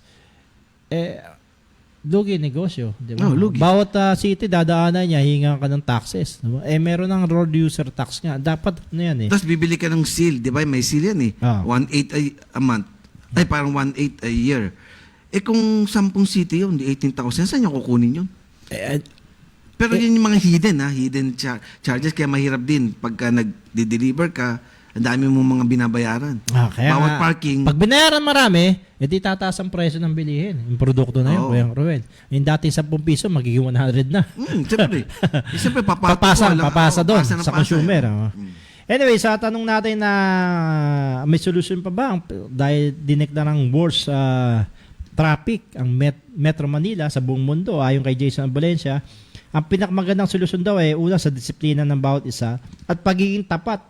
lugi negosyo, di ba? Lugi. Bawat city dadaanan niya hingan ka ng taxes, di ba? Meron ng road user tax nga dapat yan Tapos bibili ka ng seal, di ba? May seal yan 1.8 a month. Ay parang 1.8 a year. Kung 10 city yun, di 18,000, saan niya kukunin yun? Pero yun yung mga hidden charges, kaya mahirap din pagka nag-deliver ka, ang dami mong mga binabayaran. Kaya bawat parking. Pag binayaran marami, edi tataas ang presyo ng bilihin. Yung produkto na yun, Kuya Ruel. Yung dati 10 piso, magiging 100 na. Siyempre. Siyempre, papasa doon sa consumer. Anyway, sa tanong natin na may solution pa ba dahil dinekta ng worst traffic ang Metro Manila sa buong mundo ayon kay Jason Valencia. Ang pinakamagandang solusyon daw una sa disiplina ng bawat isa at pagiging tapat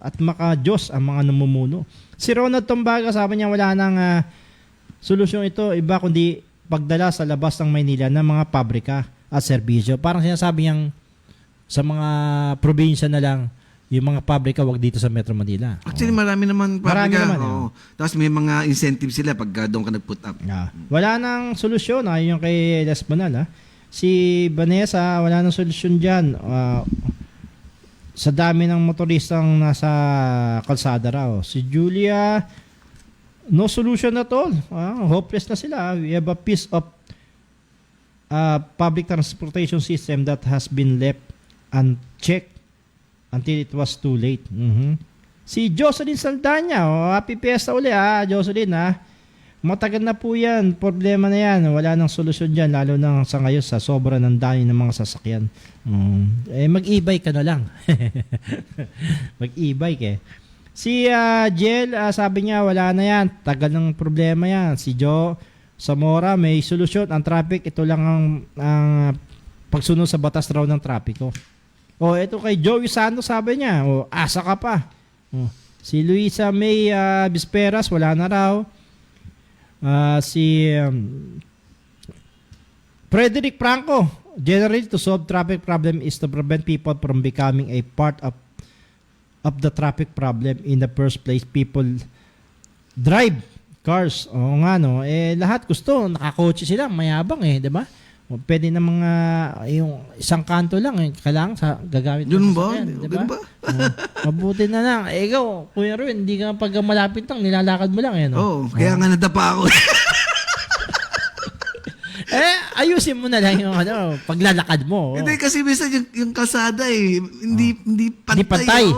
at maka-Diyos ang mga namumuno. Si Ronald Tombaga sabi niya wala nang solusyon ito iba kundi pagdala sa labas ng Maynila ng mga pabrika at serbisyo. Parang sinasabi niyang sa mga probinsya na lang yung mga pabrika, wag dito sa Metro Manila. Actually, marami naman Marami pabrika. naman, Oo. Tapos may mga incentive sila pag doon ka nag-put up. Wala nang solusyon, yung kay Les Banal. Si Vanessa, wala nang solusyon dyan. Sa dami ng motoristang nasa kalsada raw. Si Julia, no solution at all. Hopeless na sila. We have a piece of public transportation system that has been left unchecked until it was too late. Si Jocelyn Saldana, happy fiesta uli Jocelyn Matagal na po yan, problema na yan, wala nang solusyon dyan, lalo na sa ngayon sa sobra ng dami ng mga sasakyan. Mag-e-bike ka na lang. Mag-e-bike Si Jel, sabi niya wala na yan, tagal ng problema yan. Si Joe Zamora, may solusyon, ang traffic, ito lang ang pagsunod sa batas raw ng trapiko. Ito kay Joey Santos, sabi niya, asa ka pa. Si Luisa May Bisperas, wala na raw. Si Frederick Franco, generally to solve traffic problem is to prevent people from becoming a part of the traffic problem in the first place. People drive cars. Lahat gusto, nakakotse sila, mayabang di ba? Pwede na mga yung isang kanto lang kailangan sa gagamit Yun ba? Diba? Mabuti na lang. Ikaw, Kuya Ruin, hindi ka pag malapit lang, nilalakad mo lang Kaya nga nadapa ako. Ayusin mo na lang yung paglalakad mo. Hindi kasi minsan yung kalsada hindi pantay.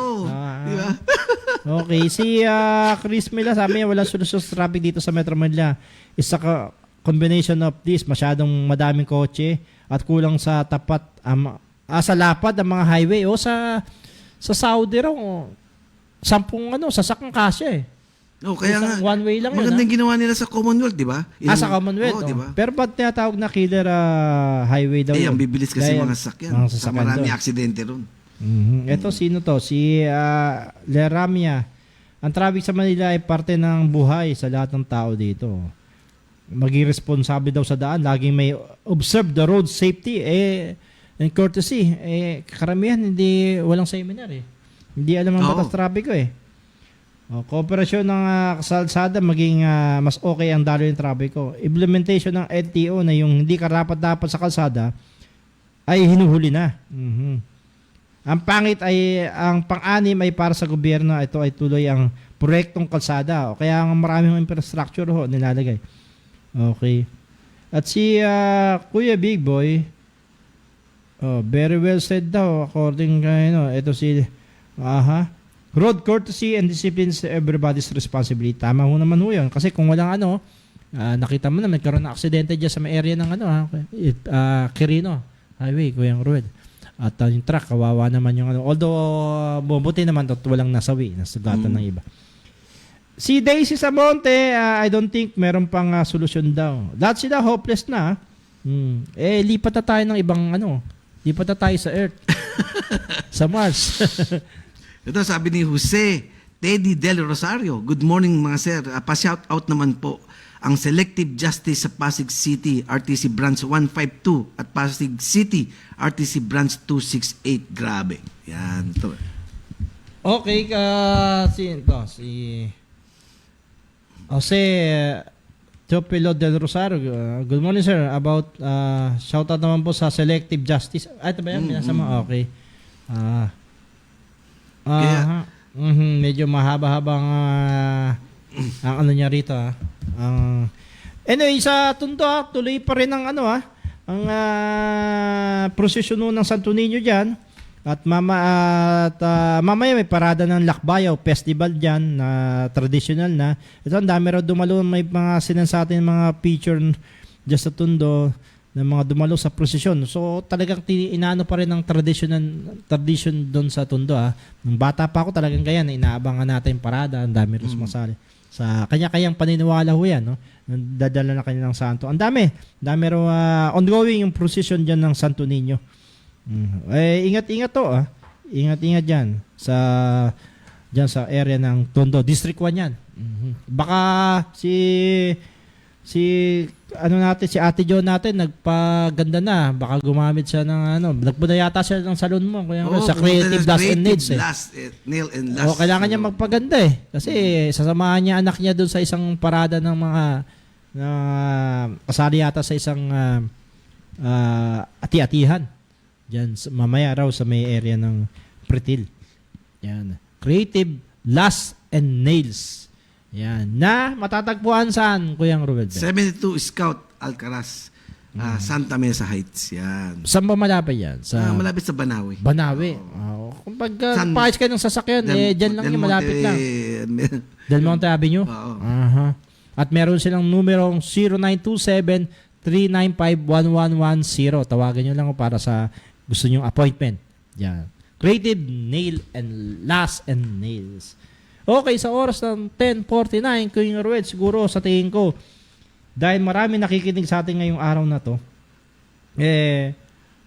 Diba? Okay, si Chris Mila, sabi niya walang solusyon sa traffic dito sa Metro Manila. Isa ka combination of this, masyadong madaming kotse at kulang sa tapat sa lapad ang mga highway sa Saudi raw 10 sasakang kasya kaya nga one way lang magandang ginawa nila sa Commonwealth, di ba? Sa Commonwealth. Diba? Pero ba't tinatawag na killer highway daw ang bibilis kasi mga sasakyan. Marami doon. aksidente ron. Ito sino to? Si Leramia. Ang traffic sa Manila ay parte ng buhay sa lahat ng tao dito. Maging responsable daw sa daan, laging may observe the road safety and courtesy. Karamihan hindi walang seminar hindi alam ang batas trapiko kooperasyon ng kasalsada maging mas okay ang daloy ng trapiko. Implementation ng LTO na yung hindi karapat-dapat sa kalsada ay hinuhuli na. Ang pang-anim ay para sa gobyerno. Ito ay tuloy ang proyektong kalsada kaya ang maraming infrastructure nilalagay. Okay. At si Kuya Big Boy, very well said daw according kay ito si road courtesy and discipline is everybody's responsibility. Tama ho naman ho yun. Kasi kung walang nakita mo na nagkaroon ng aksidente dyan sa may area ng Quirino Highway, Kuyang Road. At yung truck, kawawa naman yung although buti naman walang nasawi, nasugatan ng iba. Si Daisy Samonte, I don't think meron pang solusyon daw. Lahat sila hopeless na. Lipat na tayo ng ibang lipat na tayo sa Earth. Sa Mars. Ito sabi ni Jose Teddy Del Rosario, good morning mga sir. Pa-shout out naman po ang Selective Justice sa Pasig City RTC Branch 152 at Pasig City RTC Branch 268. Grabe. Yan to. Okay, si Jose Teopilo Del Rosario. Good morning sir. About shoutout naman po sa Selective Justice. Ito ba yan? Okay. Medyo mahaba-habang ang niya rito anyway, sa Tondo tuloy pa rin ang ang prosesyon ng Santo Niño diyan. At mamaya may parada ng Lakbayaw Festival dyan na traditional na. Ito ang dami raw dumalo. May mga sinansatin mga picture dyan sa Tondo na mga dumalo sa prosesyon. So talagang inaano pa rin ang tradition doon sa Tondo. Nung bata pa ako talagang ganyan. Inaabangan natin yung parada. Ang dami rin sumasali. Sa kanya-kanyang paniniwala ho yan. Dadala na kanilang santo. Ang dami. Dami raw ongoing yung prosesyon dyan ng Santo Niño. Ingat-ingat to Ingat-ingat dyan sa area ng Tondo. District 1 yan. Baka si si Ate Jo natin nagpaganda na. Baka gumamit siya ng nagpunta yata siya ng salon mo Kuya Ruel, sa Creative Last and Nails Nail and Last. kailangan niya magpaganda kasi sasamahan niya anak niya doon sa isang parada ng mga kasali yata sa isang ati-atihan. Diyan mamaya raw sa may area ng Pretil. Yan. Creative Last and Nails. Yan. Na matatagpuan saan, Kuya Ruel? 72 Scout Alcaraz, Santa Mesa Heights. Yan. Saan ba malapit yan? Malapit sa Banawe. Banawe. Kung pagpahis kayo ng sasakyan, dyan lang yung malapit lang. Del Monte Avenue? Oo. Aha. At meron silang numerong 0927-395-1110. Tawagan nyo lang para sa gusto nyong appointment. Yan. Creative Nail and Last and Nails. Okay, sa oras ng 10:49, Kuya Ruel, siguro sa tingin ko, dahil marami nakikinig sa atin ngayong araw na to,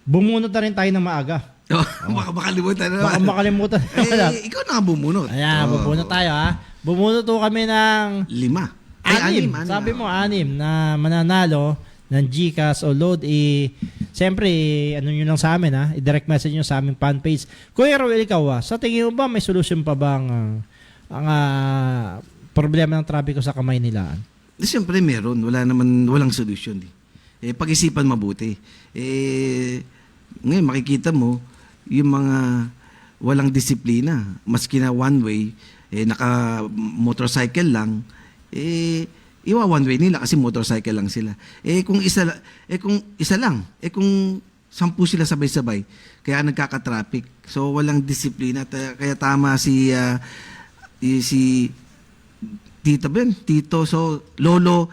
bumunot na rin tayo ng maaga. Baka makalimutan na. Baka makalimutan na. Ikaw na bumunot. Ayan, bubunot tayo Bumunot to kami ng 5. Anim. Sabi mo, 6 na mananalo ng GCash o load. Siyempre, nyo lang sa amin, i-direct message nyo sa aming fan page. Kuya Ruel, ikaw, sa tingin mo ba may solusyon pa bang ang problema ng trapiko sa Kamay Nilaan? Siyempre meron. Walang solusyon. Pag-isipan mabuti. Ngayon, makikita mo, yung mga walang disiplina, maski na one way, naka-motorcycle lang, iwa one way nila kasi motorcycle lang sila. Kung isa lang, kung 10 sila sabay-sabay, kaya nagkaka-traffic. So walang disiplina. Kaya tama si Tito, so Lolo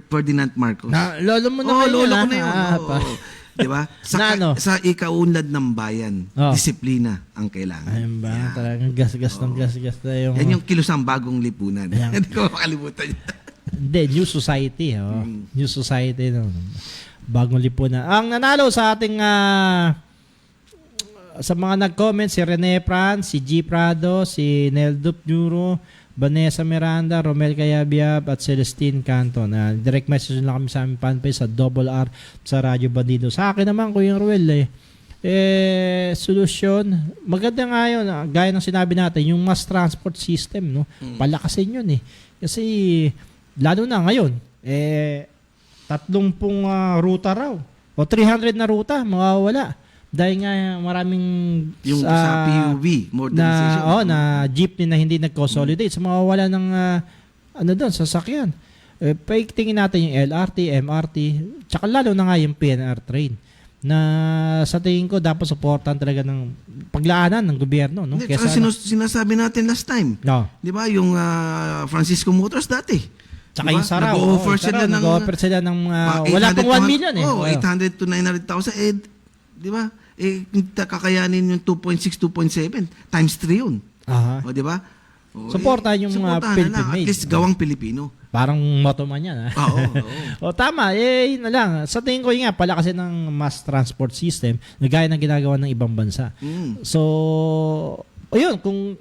Ferdinand Marcos. Lolo mo na Lolo ko na yun. Di ba? Sa ikaunlad ng bayan, Oh. disiplina ang kailangan. Ayun ba? Talagang gas-gas ng gas-gas na yung... Yan yung kilusang bagong lipunan. Hindi ko makalimutan yun. Hindi, New Society. New Society. Bagong lipunan. Ang nanalo sa ating... sa mga nag-comment, si Rene Fran, si G. Prado, si Neldup Nuro, Vanessa Miranda, Romel Cayabiab, at Celestine Canton. Direct message lang kami sa aming fanpage sa Double R sa Radyo Bandido. Sa akin naman, Kuya Ruel, solusyon, maganda nga yun, gaya ng sinabi natin, yung mass transport system, no? Palakasin yun Kasi, lalo na ngayon, 30 ruta raw, o 300 na ruta, mawawala. Dahil nga maraming yung sa PUV modernization na jeepney na hindi nag-consolidate, so mawawala ng doon sasakyan. Paigtingin natin yung LRT, MRT, tsaka lalo na nga yung PNR train na sa tingin ko dapat supportan talaga ng paglaanan ng gobyerno, no? Kesa sinasabi natin last time. No. 'Di ba yung Francisco Motors dati? Tsaka diba? yung Saraw. Nag-offer sila ng wala pang 1 million 800 to 900,000 'di ba? Kakayanin yung 2.6, 2.7 times 3 yun. Aha. O, di ba? Supportahan yung mga Philippine made. At least gawang Pilipino. Parang motoman yan. Oo. Tama. Yun na lang. Sa tingin ko nga, palakasin ng mass transport system na gaya ng ginagawa ng ibang bansa. So, ayun, kung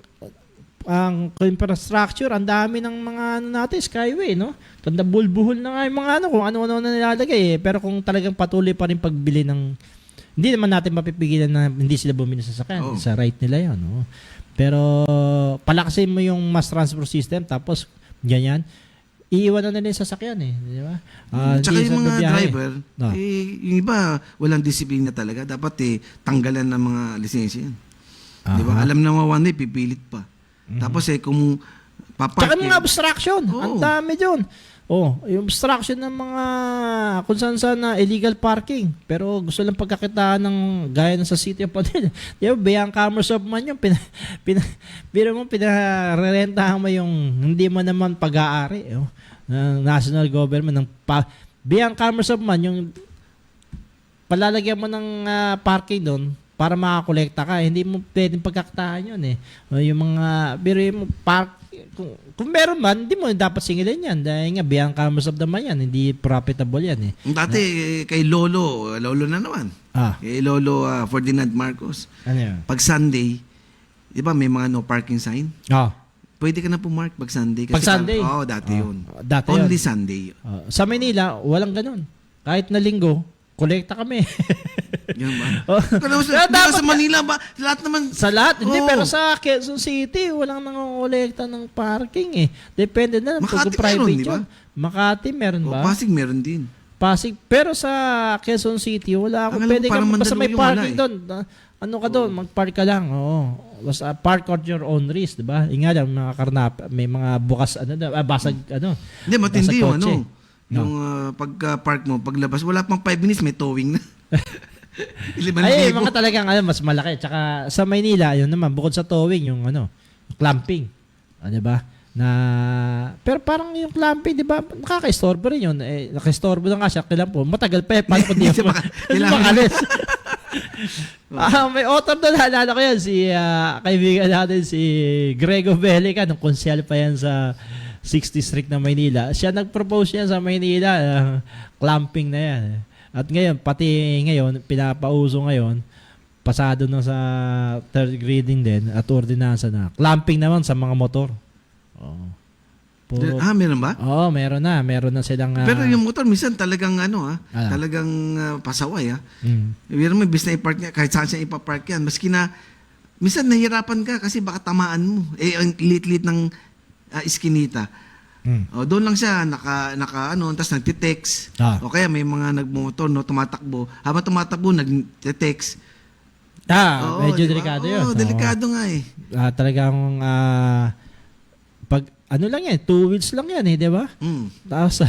ang infrastructure, ang dami ng mga natin, Skyway, no? Tanda bulbuhol na nga yung mga kung ano-ano na nilalagay. Pero kung talagang patuloy pa rin pagbili ng hindi naman natin mapipigilan na hindi sila bumili sa sasakyan. Sa right nila yun. No? Pero palakasin mo yung mass transport system tapos ganyan, iiwan na nila yung sasakyan Di ba? Tsaka yung mga driver, yung iba walang disiplina talaga. Dapat tanggalan ng mga lisensya yan. Di ba? Alam na mga one day, pipilit pa. Tapos kung paparking. Tsaka mga obstruction. Ang dami dyan. Yung obstruction ng mga kung saan na illegal parking. Pero gusto lang pagkakitaan ng gaya ng sa City of Manila. Di ba, Beyond Commerce of Man yung pinarerentahan mo yung hindi mo naman pag-aari ng national government ng Beyond Commerce of Man yung palalagyan mo ng parking doon para makakolekta ka. Hindi mo pwedeng pagkakitaan yun yung mga mo kung meron man, hindi mo dapat singilin yan. Dahil nga, Beyond Commerce of the Man yan. Hindi profitable yan Dati, kay Lolo na naman. Kay Lolo Ferdinand Marcos. Ano yan? Pag Sunday, di ba may mga no parking sign? pwede ka na pumark pag Sunday. Pag Sunday? Oo, dati yun. Dati Only yun. Sunday. Sa Manila, walang ganun. Kahit na linggo, kolekta kami. Yan ba? Oh. Pero Kaya di ba dapat sa Manila ba? Lahat naman. Sa lahat, hindi, Oo. pero sa Quezon City, walang nangongolekta ng parking eh. Depende na lang pag Makati private meron, di ba? yun. Makati meron O, ba? Pasig meron din. Pasig. Pero sa Quezon City, wala ako. Ang alam ko, Pwede ka, parang basta may Mandaluyong wala parking eh. doon. Ano ka doon? Mag-park ka lang. Oo. Basta park at your own risk, di ba? Nga lang, mga karnap, may mga bukas, basag, Hindi, matindi basag yung kotse. Yung pagka-park mo, paglabas, wala pang 5 minutes, may towing na. 5,000. Ay, mga talagang mas malaki. Tsaka sa Maynila, yun naman, bukod sa towing, yung clamping. Di ba? Pero parang yung clamping, di ba, nakaka-istorbo rin yun. Naka-istorbo na nga siya, kailan po, matagal pa paano kung di Hindi siya makalis. May author doon, naalala ko yan, si kaibigan natin, si Grego Belica, nung konsyal pa yan sa 6th District ng Maynila. Siya nag-propose yan sa Maynila, clamping na yan. At ngayon, pati ngayon, pinapauso ngayon, pasado na sa third grading din at ordinansa na. Clamping naman sa mga motor. Oh. Meron ba? Oo, meron na. Meron na silang... Pero yung motor, minsan talagang talagang pasaway. Pero may bis na i-park niya, kahit saan siya ipapark yan. Maski na, minsan nahihirapan ka kasi baka tamaan mo. Ang lit-lit ng iskinita. Doon lang siya, tapos nagtitext. O kaya may mga nagmotor, tumatakbo. Habang tumatakbo, nagtitext. Medyo delikado yun. Delikado nga eh. Talagang... pag lang yan, 2 wheels lang yan di ba? Tapos,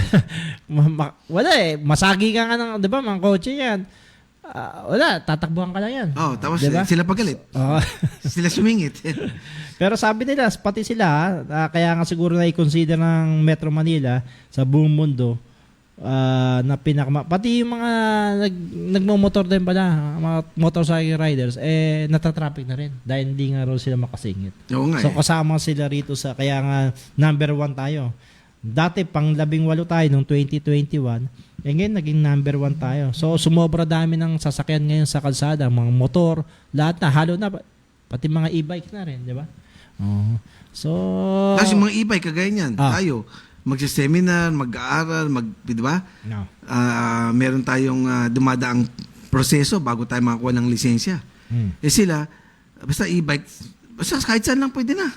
wala masagi ka nga ng, di ba, mga kotse yan. Wala, tatakbuhan ka lang yan. Tapos diba? sila pagalit. Sila sumingit. Pero sabi nila, pati sila, kaya nga siguro na i-consider ng Metro Manila sa buong mundo, na pati yung mga nagmo-motor din pala, mga motorcycle riders, natatraffic na rin dahil hindi nga raw sila makasingit. Oo nga, so kasama sila rito sa, kaya nga number 1 tayo. Dati pang 18 tayo nung 2021, ngayon naging number 1 tayo. So sumobra dami ng sasakyan ngayon sa kalsada, mga motor, lahat na, halo na, pati mga e-bike na rin, di ba? So, tapos yung mga e-bike, kagaya niyan, tayo, magsiseminar, mag-aaral, di ba? No. Meron tayong dumadaang proseso bago tayo makakuha ng lisensya. Sila, basta e-bike, basta kahit saan lang pwede na.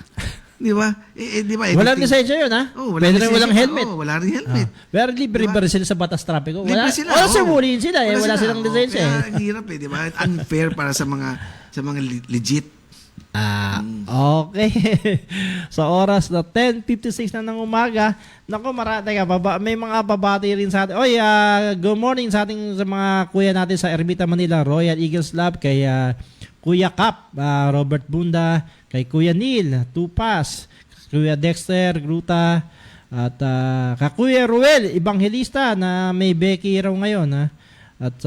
Di ba? Di ba? Walang lisensya yun, ha? Pwede rin walang helmet. Wala rin helmet. Pero libre ba rin sila sa batas trapiko? Libre sila. Wala sumuliin sila, wala silang lisensya. Kaya ang hirap di ba? Unfair para sa mga legit. Okay. Sa oras na 10:56 na ng umaga, nako may mga babati rin sa atin. Good morning sa mga kuya natin sa Ermita Manila, Royal Eagles Lab, kay Kuya Cap, Robert Bunda, kay Kuya Neil, Tupas, Kuya Dexter, Gruta, at kay Kuya Ruel, Evangelista na may Becky raw ngayon. At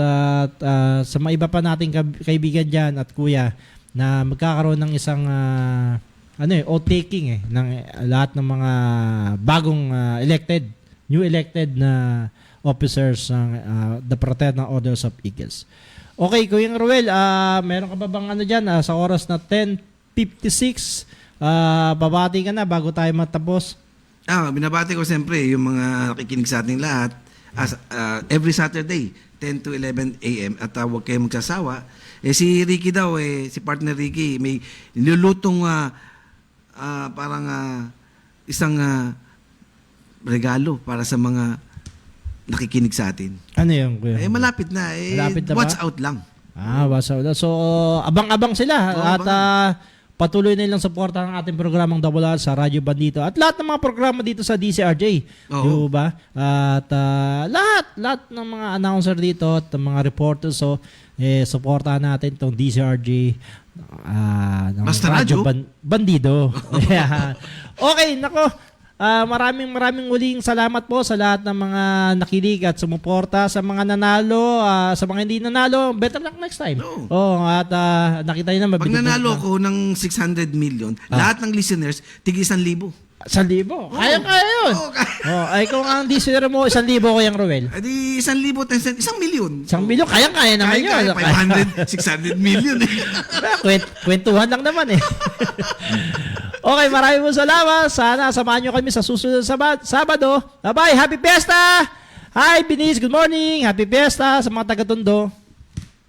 sa mga iba pa nating kaibigan dyan at kuya, na magkakaroon ng isang oath-taking ng lahat ng mga bagong new elected na officers ng the Fraternal Orders of Eagles. Okay, Kuya Ruel, meron ka ba bang dyan sa oras na 10:56, babati ka na bago tayo matapos? Binabati ko siyempre yung mga nakikinig sa ating lahat every Saturday 10 to 11 a.m. at huwag kayong magsasawa. Si Ricky daw, si partner Ricky, may nilulutong parang isang regalo para sa mga nakikinig sa atin. Ano yun, Kuya? Malapit na. Malapit na watch ba? out lang. Watch out lang. So, abang-abang sila. At patuloy na nilang suporta ng ating programang Double R sa Radyo Bandito. At lahat ng mga programa dito sa DCRJ. Di ba? At lahat ng mga announcer dito at mga reporters. So, suportahan natin itong DCRJ ng Basta Radyo Radyo? Bandido. Okay, nako. Maraming uling salamat po sa lahat ng mga nakinig at sumuporta, sa mga nanalo, sa mga hindi nanalo, better luck next time. At nakita niyo na Pag nanalo ko ng 600 million, lahat ng listeners, tig 1,000. 1,000. Kaya yun. Ay kung ang disiller mo, 1,000 ko yung Ruel. Edi 1,000 times 1 million. 1,000,000, kaya naman yun. 500, 600 million. Kwentuhan lang naman eh. Okay, maraming salamat. Sana samahan nyo kami sa susunod na Sabado. Bye-bye. Happy Fiesta! Hi, Binis. Good morning. Happy Fiesta sa mga taga-Tondo.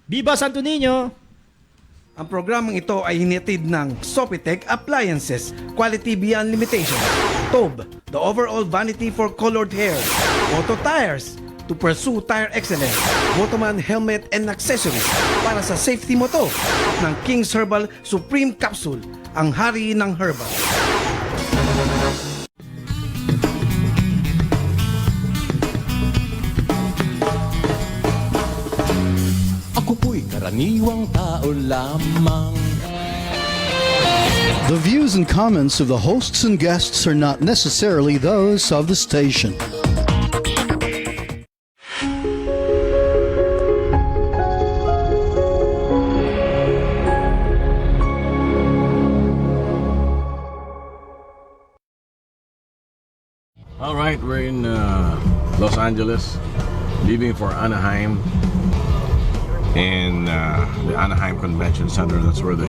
Viva Santo Niño! Ang programang ito ay hinitid ng Sopitec Appliances, Quality Beyond Limitation, TOB, the overall vanity for colored hair, Auto Tires, to pursue tire excellence, Motoman helmet and accessories para sa safety mo to, ng King's Herbal Supreme Capsule, ang hari ng herbal. Ako po'y karaniwang tao lamang. The views and comments of the hosts and guests are not necessarily those of the station. All right, we're in Los Angeles, leaving for Anaheim, and the Anaheim Convention Center. That's where the